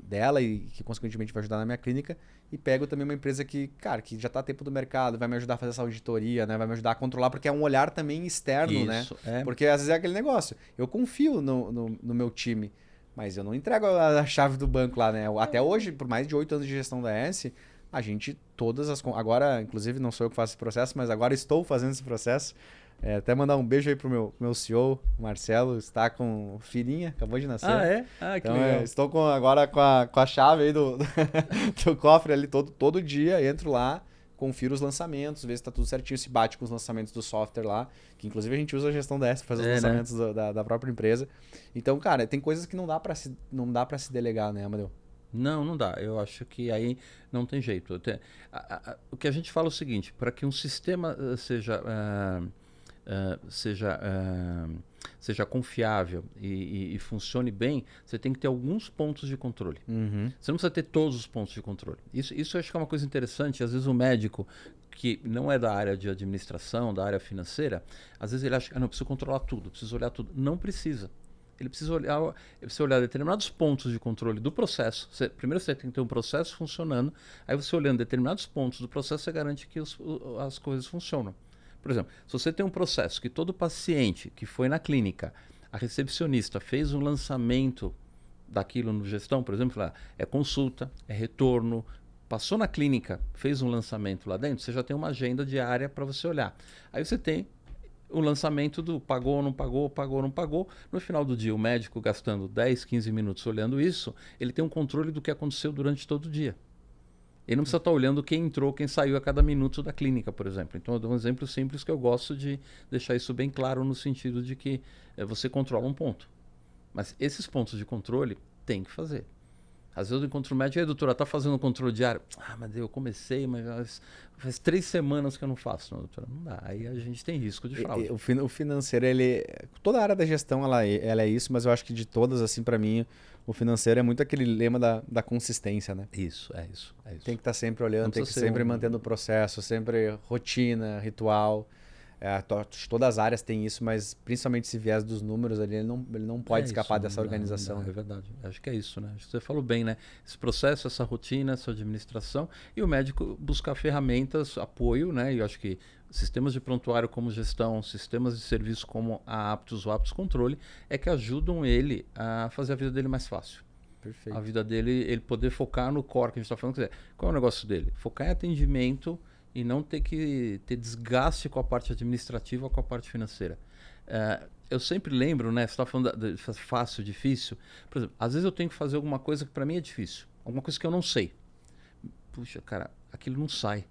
dela e que consequentemente vai ajudar na minha clínica, e pego também uma empresa que, cara, que já está a tempo do mercado, vai me ajudar a fazer essa auditoria, né? Vai me ajudar a controlar, porque é um olhar também externo, né? Porque às vezes é aquele negócio, eu confio no meu time, mas eu não entrego a chave do banco lá, né? Até hoje, por mais de 8 anos de gestão da S, a gente, agora, inclusive não sou eu que faço esse processo, mas agora estou fazendo esse processo. Até mandar um beijo aí pro meu CEO, Marcelo, está com filhinha, acabou de nascer. Que então, legal. Estou agora com a chave aí do cofre ali todo dia, entro lá, confiro os lançamentos, ver se está tudo certinho, se bate com os lançamentos do software lá, que inclusive a gente usa a gestão DS para fazer os lançamentos, né? da própria empresa. Então, cara, tem coisas que não dá para se delegar, né, Amadeu? Não dá. Eu acho que aí não tem jeito. O que a gente fala é o seguinte, para que um sistema seja confiável e funcione bem, você tem que ter alguns pontos de controle. Você não precisa ter todos os pontos de controle. Isso eu acho que é uma coisa interessante. Às vezes o médico que não é da área de administração, da área financeira, às vezes ele acha que não, preciso controlar tudo, preciso olhar tudo. Não precisa. Ele precisa olhar determinados pontos de controle do processo. Primeiro você tem que ter um processo funcionando, aí você olhando determinados pontos do processo, você garante que as coisas funcionam. Por exemplo, se você tem um processo que todo paciente que foi na clínica, a recepcionista fez um lançamento daquilo no gestão, por exemplo, é consulta, é retorno, passou na clínica, fez um lançamento lá dentro, você já tem uma agenda diária para você olhar. Aí você tem o lançamento do pagou, não pagou, pagou, não pagou. No final do dia, o médico gastando 10, 15 minutos olhando isso, ele tem um controle do que aconteceu durante todo o dia. Ele não precisa estar olhando quem entrou, quem saiu a cada minuto da clínica, por exemplo. Então, eu dou um exemplo simples que eu gosto de deixar isso bem claro no sentido de que você controla um ponto. Mas esses pontos de controle tem que fazer. Às vezes eu encontro o médico, doutora, está fazendo um controle diário? Mas eu comecei, mas faz 3 semanas que eu não faço. Não, doutora, não dá. Aí a gente tem risco de fraude. O financeiro, toda a área da gestão ela é isso, mas eu acho que de todas, assim, para mim, o financeiro é muito aquele lema da consistência, né? Isso. Tem que estar sempre olhando, tem que sempre mantendo o processo, sempre rotina, ritual. Todas as áreas têm isso, mas principalmente esse viés dos números ali, ele não pode escapar dessa organização. É verdade. Acho que é isso, né? Acho que você falou bem, né? Esse processo, essa rotina, essa administração, e o médico buscar ferramentas, apoio, né? E eu acho que sistemas de prontuário como gestão, sistemas de serviço como a Aptos, o Aptos Controle, é que ajudam ele a fazer a vida dele mais fácil. Perfeito. A vida dele, ele poder focar no core que a gente está falando. Quer dizer, qual é o negócio dele? Focar em atendimento e não ter que ter desgaste com a parte administrativa ou com a parte financeira. eu sempre lembro, né? Você está falando de fácil, difícil. Por exemplo, às vezes eu tenho que fazer alguma coisa que para mim é difícil. Alguma coisa que eu não sei. Puxa, cara, aquilo não sai.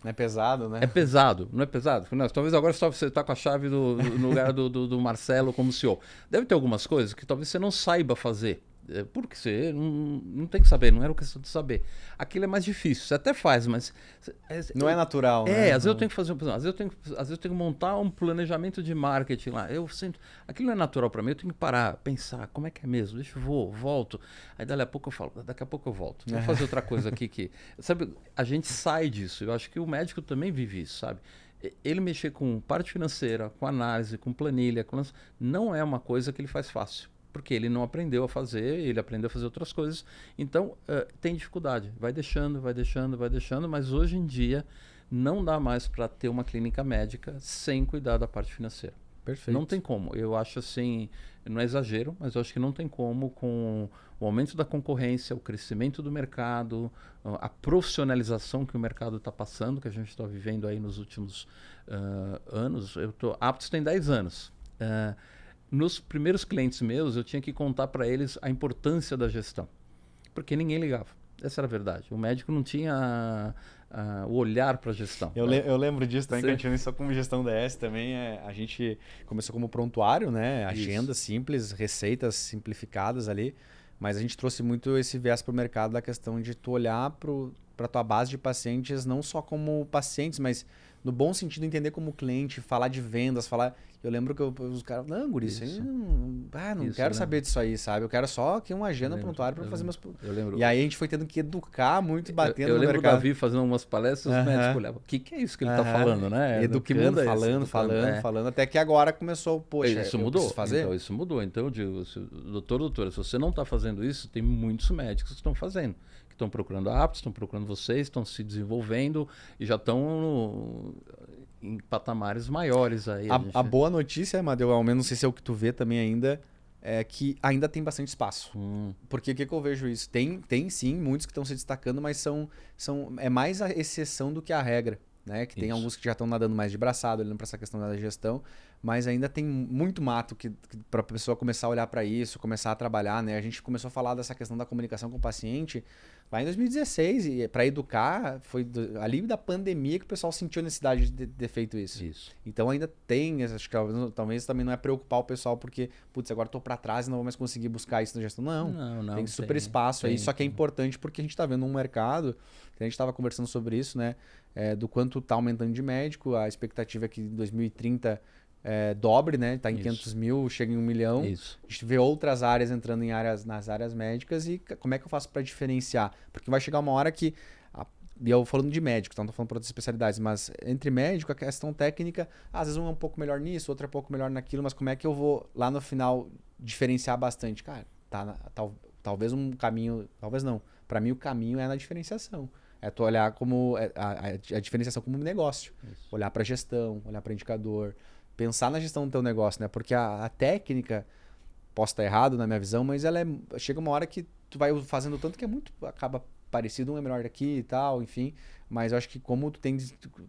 É pesado, né? É pesado, não é pesado? Não, talvez agora só você está com a chave no lugar do Marcelo como CEO. Deve ter algumas coisas que talvez você não saiba fazer. Porque você não tem que saber, não era questão de saber. Aquilo é mais difícil, você até faz, mas... Não é natural, né? Às vezes eu tenho que fazer, às vezes eu tenho que montar um planejamento de marketing lá. Eu sinto, aquilo não é natural para mim, eu tenho que parar, pensar, como é que é mesmo? Deixa eu volto. Aí daqui a pouco eu falo, daqui a pouco eu volto. Vou fazer outra coisa aqui que... Sabe, a gente sai disso. Eu acho que o médico também vive isso, sabe? Ele mexer com parte financeira, com análise, com planilha, não é uma coisa que ele faz fácil. Porque ele não aprendeu a fazer, ele aprendeu a fazer outras coisas. Então, tem dificuldade. Vai deixando, mas hoje em dia não dá mais para ter uma clínica médica sem cuidar da parte financeira. Perfeito. Não tem como. Eu acho assim, não é exagero, mas eu acho que não tem como com o aumento da concorrência, o crescimento do mercado, a profissionalização que o mercado está passando, que a gente está vivendo aí nos últimos anos. A Aptos tem 10 anos. Nos primeiros clientes meus, eu tinha que contar para eles a importância da gestão, porque ninguém ligava. Essa era a verdade. O médico não tinha o olhar para a gestão. Eu lembro disso também, que a gente começou como gestão DS também. A gente começou como prontuário, né? Agendas simples, receitas simplificadas ali, mas a gente trouxe muito esse viés para o mercado da questão de tu olhar para a tua base de pacientes, não só como pacientes, mas no bom sentido, entender como cliente, falar de vendas, falar... Eu lembro que os caras... Não, guri, isso aí não quero saber disso aí, sabe? Eu quero só aqui uma agenda prontuária para fazer meus... Eu lembro. E aí a gente foi tendo que educar muito e batendo no mercado. Eu lembro o Davi fazendo umas palestras, os médicos olhavam. O que é isso que ele está falando, né? Educando, falando, até que agora começou... Poxa, isso mudou. Fazer? Então, isso mudou. Então eu digo, doutora, se você não está fazendo isso, tem muitos médicos que estão fazendo. Que estão procurando a Aptos, estão procurando vocês, estão se desenvolvendo e já estão em patamares maiores aí. A boa notícia, Amadeu, ao menos não sei se é o que tu vê também ainda, é que ainda tem bastante espaço. Porque o que eu vejo isso? Tem sim, muitos que estão se destacando, mas é mais a exceção do que a regra. Né? Que tem alguns que já estão nadando mais de braçada, olhando para essa questão da gestão, mas ainda tem muito mato para a pessoa começar a olhar para isso, começar a trabalhar. Né? A gente começou a falar dessa questão da comunicação com o paciente lá em 2016, e para educar, foi ali da pandemia que o pessoal sentiu a necessidade de ter feito isso. Então ainda tem, acho que talvez também não é preocupar o pessoal porque, putz, agora estou para trás e não vou mais conseguir buscar isso na gestão. Não tem super espaço aí, só que é importante porque a gente está vendo um mercado, a gente estava conversando sobre isso, né? Do quanto está aumentando de médico, a expectativa é que em 2030 dobre, né? Está em 500 mil, chega em 1 milhão. Isso. A gente vê outras áreas entrando nas áreas médicas e como é que eu faço para diferenciar? Porque vai chegar uma hora que, e eu falando de médico, então não estou falando para outras especialidades, mas entre médico, a questão técnica, às vezes um é um pouco melhor nisso, outro é um pouco melhor naquilo, mas como é que eu vou lá no final diferenciar bastante? Cara, talvez um caminho, talvez não. Para mim o caminho é na diferenciação. É tu olhar como a diferenciação como um negócio. Isso. Olhar para gestão, olhar para indicador, pensar na gestão do teu negócio, né? Porque a técnica, posso estar errado na minha visão, mas ela chega uma hora que tu vai fazendo tanto que acaba parecido, um é melhor daqui e tal, enfim. Mas eu acho que como tu tem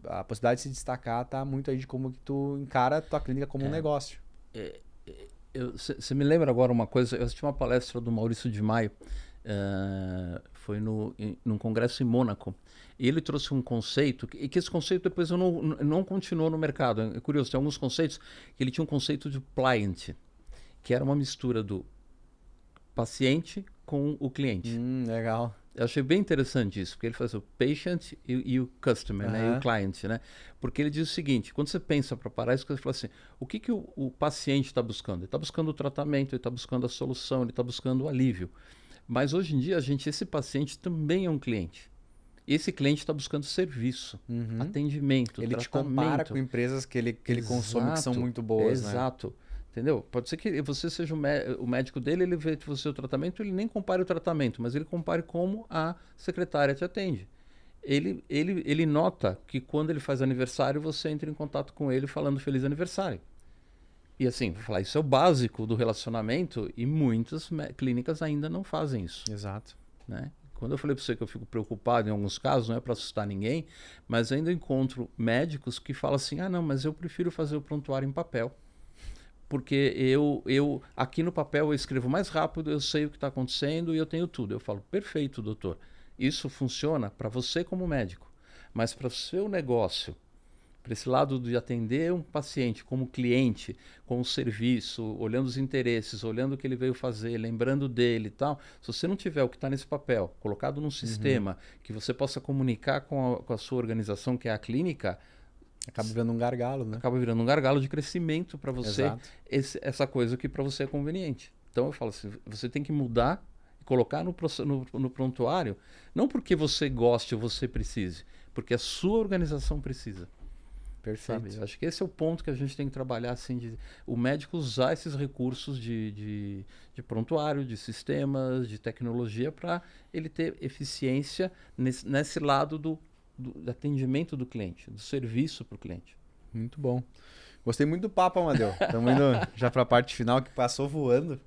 a possibilidade de se destacar, tá muito aí de como que tu encara a tua clínica como um negócio. Você me lembra agora uma coisa, eu assisti uma palestra do Maurício de Maio, foi num congresso em Mônaco, e ele trouxe um conceito, e que esse conceito depois não continuou no mercado. É curioso, tem alguns conceitos que ele tinha um conceito de pliant, que era uma mistura do paciente com o cliente. Legal. Eu achei bem interessante isso, porque ele faz o patient e o customer, né? E o client, né? Porque ele diz o seguinte, quando você pensa para parar isso, você fala assim, o que o paciente está buscando? Ele está buscando o tratamento, ele está buscando a solução, ele está buscando o alívio. Mas hoje em dia, esse paciente também é um cliente. Esse cliente está buscando serviço, atendimento, ele tratamento. Te compara com empresas que ele consome que são muito boas, exato. Né? Entendeu? Pode ser que você seja o médico dele, ele vê você o tratamento, ele nem compare o tratamento, mas ele compare como a secretária te atende. Ele nota que quando ele faz aniversário, você entra em contato com ele falando feliz aniversário. E assim, vou falar, isso é o básico do relacionamento e muitas clínicas ainda não fazem isso. Exato. Né? Quando eu falei para você que eu fico preocupado em alguns casos, não é para assustar ninguém, mas ainda encontro médicos que falam assim, não, mas eu prefiro fazer o prontuário em papel. porque aqui no papel eu escrevo mais rápido, eu sei o que está acontecendo e eu tenho tudo. Eu falo, perfeito, doutor. Isso funciona para você como médico, mas para o seu negócio, para esse lado de atender um paciente como cliente, com o serviço, olhando os interesses, olhando o que ele veio fazer, lembrando dele e tal, se você não tiver o que está nesse papel, colocado num sistema que você possa comunicar com a sua organização, que é a clínica, acaba virando um gargalo, né? Acaba virando um gargalo de crescimento para você, essa coisa que para você é conveniente. Então eu falo assim, você tem que mudar e colocar no prontuário, não porque você goste ou você precise, porque a sua organização precisa. Perfeito. Sabe? Eu acho que esse é o ponto que a gente tem que trabalhar, assim, o médico usar esses recursos de prontuário, de sistemas, de tecnologia, para ele ter eficiência nesse lado do atendimento do cliente, do serviço para o cliente. Muito bom. Gostei muito do papo, Amadeu. Estamos indo já para a parte final, que passou voando.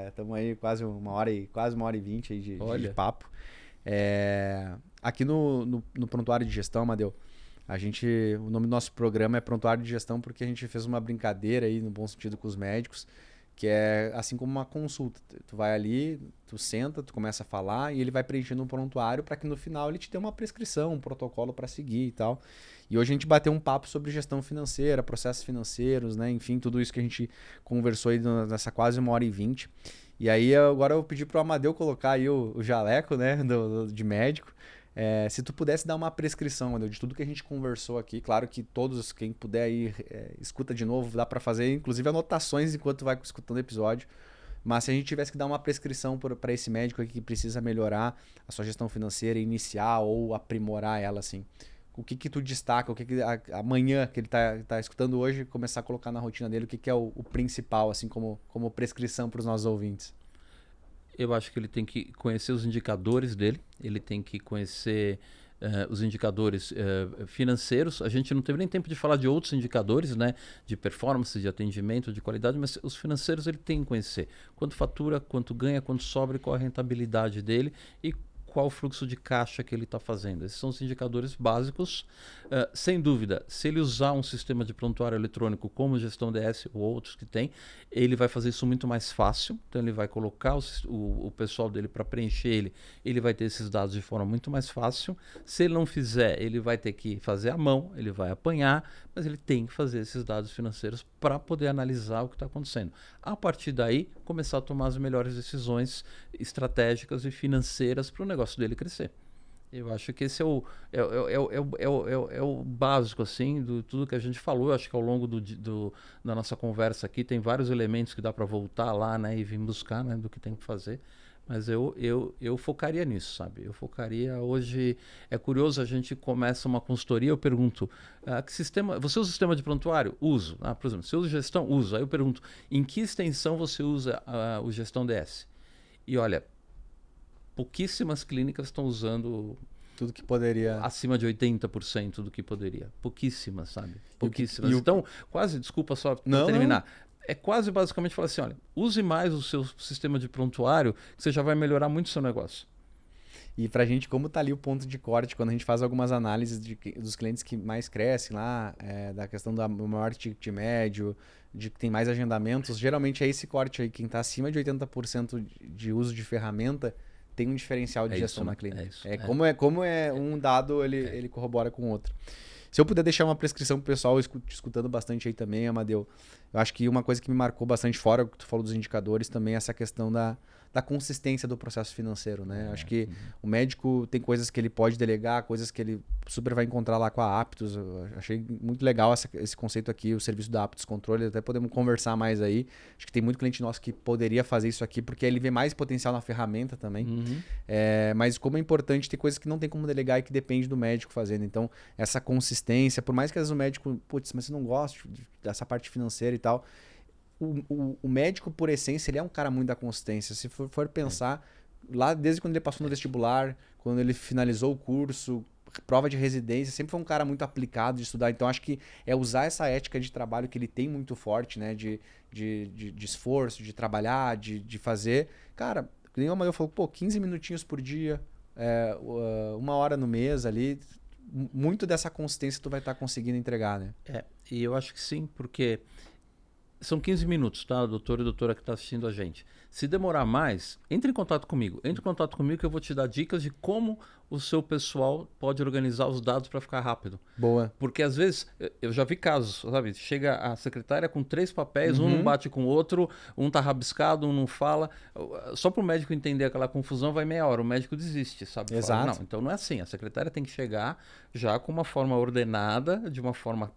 Estamos aí quase uma hora e 20 aí de papo. Aqui no Prontuário de Gestão, Amadeu, o nome do nosso programa é Prontuário de Gestão porque a gente fez uma brincadeira aí, no bom sentido, com os médicos, que é assim como uma consulta. Tu vai ali, tu senta, tu começa a falar e ele vai preenchendo um prontuário para que no final ele te dê uma prescrição, um protocolo para seguir e tal. E hoje a gente bateu um papo sobre gestão financeira, processos financeiros, né? Enfim, tudo isso que a gente conversou aí nessa quase 1h20. E aí agora eu pedi pro Amadeu colocar aí o jaleco, né, de médico. Se tu pudesse dar uma prescrição, Amadeu, de tudo que a gente conversou aqui, claro que todos, quem puder aí, escuta de novo, dá para fazer inclusive anotações enquanto vai escutando o episódio. Mas se a gente tivesse que dar uma prescrição para esse médico aqui que precisa melhorar a sua gestão financeira, iniciar ou aprimorar ela, assim, o que tu destaca, o que amanhã que ele tá escutando hoje, começar a colocar na rotina dele, o que é o principal, assim, como prescrição para os nossos ouvintes? Eu acho que ele tem que conhecer os indicadores dele, ele tem que conhecer os indicadores financeiros. A gente não teve nem tempo de falar de outros indicadores, né, de performance, de atendimento, de qualidade, mas os financeiros ele tem que conhecer. Quanto fatura, quanto ganha, quanto sobra, qual a rentabilidade dele e qual o fluxo de caixa que ele está fazendo. Esses são os indicadores básicos. Sem dúvida, se ele usar um sistema de prontuário eletrônico como o Gestão DS ou outros que tem, ele vai fazer isso muito mais fácil. Então ele vai colocar o pessoal dele para preencher ele vai ter esses dados de forma muito mais fácil. Se ele não fizer, ele vai ter que fazer à mão, ele vai apanhar, mas ele tem que fazer esses dados financeiros para poder analisar o que está acontecendo. A partir daí, começar a tomar as melhores decisões estratégicas e financeiras para o negócio dele crescer. Eu acho que esse é o básico, assim, de tudo que a gente falou. Eu acho que ao longo da nossa conversa aqui tem vários elementos que dá para voltar lá, né, e vir buscar, né, do que tem que fazer. Mas eu focaria nisso, sabe? Eu focaria hoje... É curioso, a gente começa uma consultoria, eu pergunto, que sistema... Você usa o sistema de prontuário? Uso. Por exemplo, você usa gestão? Uso. Aí eu pergunto, em que extensão você usa o Gestão DS? E olha, pouquíssimas clínicas estão usando... Tudo que poderia... Acima de 80% do que poderia. Pouquíssimas, sabe? Pouquíssimas. Então, quase, desculpa só para terminar... É quase basicamente falar assim, olha, use mais o seu sistema de prontuário, que você já vai melhorar muito o seu negócio. E pra gente, como tá ali o ponto de corte, quando a gente faz algumas análises dos clientes que mais crescem lá, da questão do maior ticket médio, de que tem mais agendamentos, geralmente é esse corte aí, quem tá acima de 80% de uso de ferramenta, tem um diferencial de gestão na clínica. Como é um dado, ele corrobora com o outro. Se eu puder deixar uma prescrição pro pessoal escutando bastante aí também, Amadeu, eu acho que uma coisa que me marcou bastante fora, o que tu falou dos indicadores, também é essa questão da consistência do processo financeiro, né? Acho que o médico tem coisas que ele pode delegar, coisas que ele super vai encontrar lá com a Aptus. Eu achei muito legal esse conceito aqui, o serviço da Aptus Controle, até podemos conversar mais aí. Acho que tem muito cliente nosso que poderia fazer isso aqui, porque ele vê mais potencial na ferramenta também. Mas como é importante, tem coisas que não tem como delegar e que depende do médico fazendo. Então, essa consistência, por mais que às vezes o médico, putz, mas eu não gosto dessa parte financeira e tal... O médico, por essência, ele é um cara muito da consistência. Se for pensar, lá desde quando ele passou no vestibular, quando ele finalizou o curso, prova de residência, sempre foi um cara muito aplicado de estudar. Então, acho que é usar essa ética de trabalho que ele tem muito forte, né? De esforço, de trabalhar, de fazer. Cara, nem o Amadeu falou, 15 minutinhos por dia, 1 hora no mês ali. Muito dessa consistência tu vai estar conseguindo entregar, né? E eu acho que sim, porque... São 15 minutos, tá? Doutor e doutora que está assistindo a gente. Se demorar mais, entre em contato comigo. Entre em contato comigo que eu vou te dar dicas de como o seu pessoal pode organizar os dados para ficar rápido. Boa. Porque às vezes, eu já vi casos, sabe? Chega a secretária com 3 papéis, um não bate com o outro, um tá rabiscado, um não fala. Só para o médico entender aquela confusão vai meia hora, o médico desiste, sabe? Exato. Fala, não, então não é assim. A secretária tem que chegar já com uma forma ordenada, de uma forma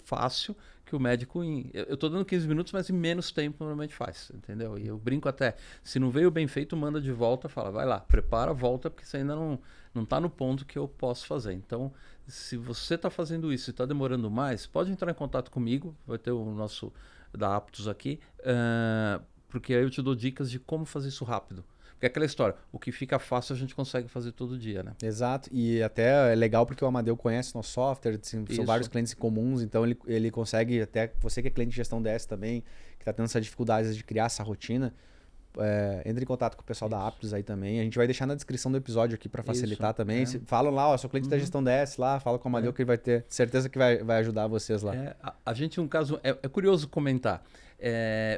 fácil, que o médico... Eu estou dando 15 minutos, mas em menos tempo normalmente faz, entendeu? E eu brinco até, se não veio bem feito, manda de volta, fala, vai lá, prepara, volta, porque você ainda não está no ponto que eu posso fazer. Então, se você está fazendo isso e está demorando mais, pode entrar em contato comigo, vai ter o nosso da Aptus aqui, porque aí eu te dou dicas de como fazer isso rápido. Porque é aquela história, o que fica fácil a gente consegue fazer todo dia, né? Exato, e até é legal porque o Amadeu conhece nosso software, são vários clientes comuns, então ele consegue, até você que é cliente de gestão DS também, que está tendo essa dificuldade de criar essa rotina, entre em contato com o pessoal da Aptus aí também. A gente vai deixar na descrição do episódio aqui para facilitar também. Falam lá, ó, sou cliente da gestão DS lá, fala com o Amadeu que ele vai ter certeza que vai ajudar vocês lá. A gente, um caso, é curioso comentar.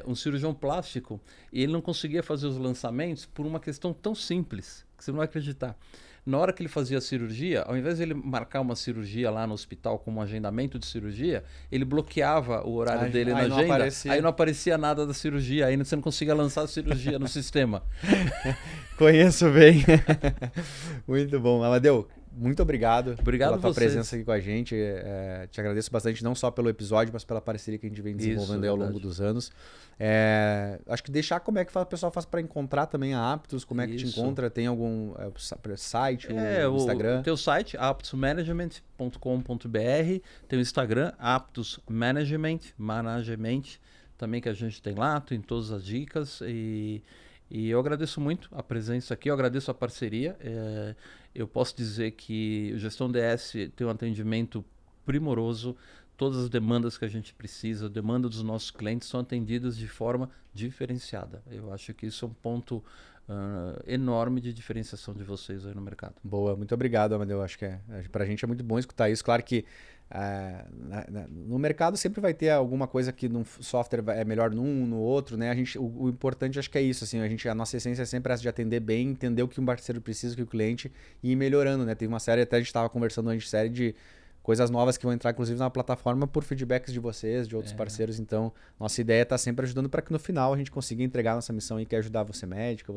Um cirurgião plástico, e ele não conseguia fazer os lançamentos por uma questão tão simples, que você não vai acreditar. Na hora que ele fazia a cirurgia, ao invés de ele marcar uma cirurgia lá no hospital como um agendamento de cirurgia, ele bloqueava o horário dele na agenda, aí não aparecia nada da cirurgia, aí você não conseguia lançar a cirurgia no sistema. Conheço bem. Muito bom. Amadeu, muito obrigado pela tua presença aqui com a gente. Te agradeço bastante, não só pelo episódio, mas pela parceria que a gente vem desenvolvendo aí ao longo dos anos. Acho que deixar como é que o pessoal faz para encontrar também a Aptus, como é que te encontra, tem algum site, o Instagram? O teu site, aptusmanagement.com.br, tem o Instagram, Aptus Management, também que a gente tem lá, tem todas as dicas e eu agradeço muito a presença aqui, eu agradeço a parceria. Eu posso dizer que o Gestão DS tem um atendimento primoroso, todas as demandas que a gente precisa, a demanda dos nossos clientes são atendidas de forma diferenciada. Eu acho que isso é um ponto enorme de diferenciação de vocês aí no mercado. Boa, muito obrigado, Amadeu. Acho que para a gente é muito bom escutar isso. Claro que no mercado sempre vai ter alguma coisa que no software é melhor num, no outro, né? O importante acho que é isso, assim, a nossa essência é sempre essa de atender bem, entender o que um parceiro precisa, o que o cliente, e ir melhorando, né? Tem uma série, até a gente estava conversando antes, série de coisas novas que vão entrar, inclusive, na plataforma por feedbacks de vocês, de outros parceiros. Então, nossa ideia é estar sempre ajudando para que no final a gente consiga entregar nossa missão e que é ajudar você médico,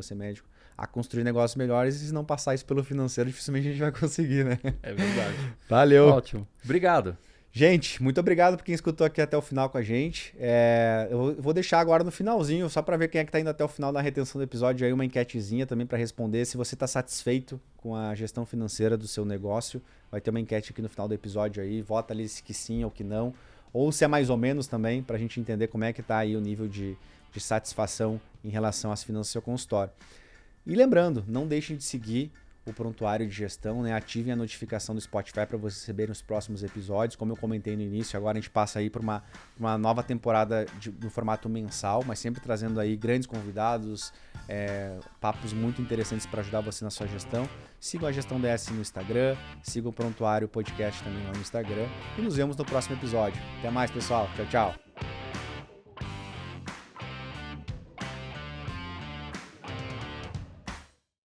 a construir negócios melhores, e se não passar isso pelo financeiro, dificilmente a gente vai conseguir, né? É verdade. Valeu. Ótimo. Obrigado. Gente, muito obrigado por quem escutou aqui até o final com a gente. Eu vou deixar agora no finalzinho, só para ver quem é que está indo até o final da retenção do episódio, aí uma enquetezinha também para responder se você está satisfeito com a gestão financeira do seu negócio. Vai ter uma enquete aqui no final do episódio aí, vota ali se que sim ou que não, ou se é mais ou menos também, para a gente entender como é que está aí o nível de satisfação em relação às finanças do seu consultório. E lembrando, não deixem de seguir o Prontuário de Gestão, né? Ativem a notificação do Spotify para vocês receberem os próximos episódios. Como eu comentei no início, agora a gente passa aí por uma nova temporada no formato mensal, mas sempre trazendo aí grandes convidados, papos muito interessantes para ajudar você na sua gestão. Sigam a Gestão DS no Instagram, sigam o Prontuário Podcast também lá no Instagram e nos vemos no próximo episódio. Até mais, pessoal. Tchau, tchau.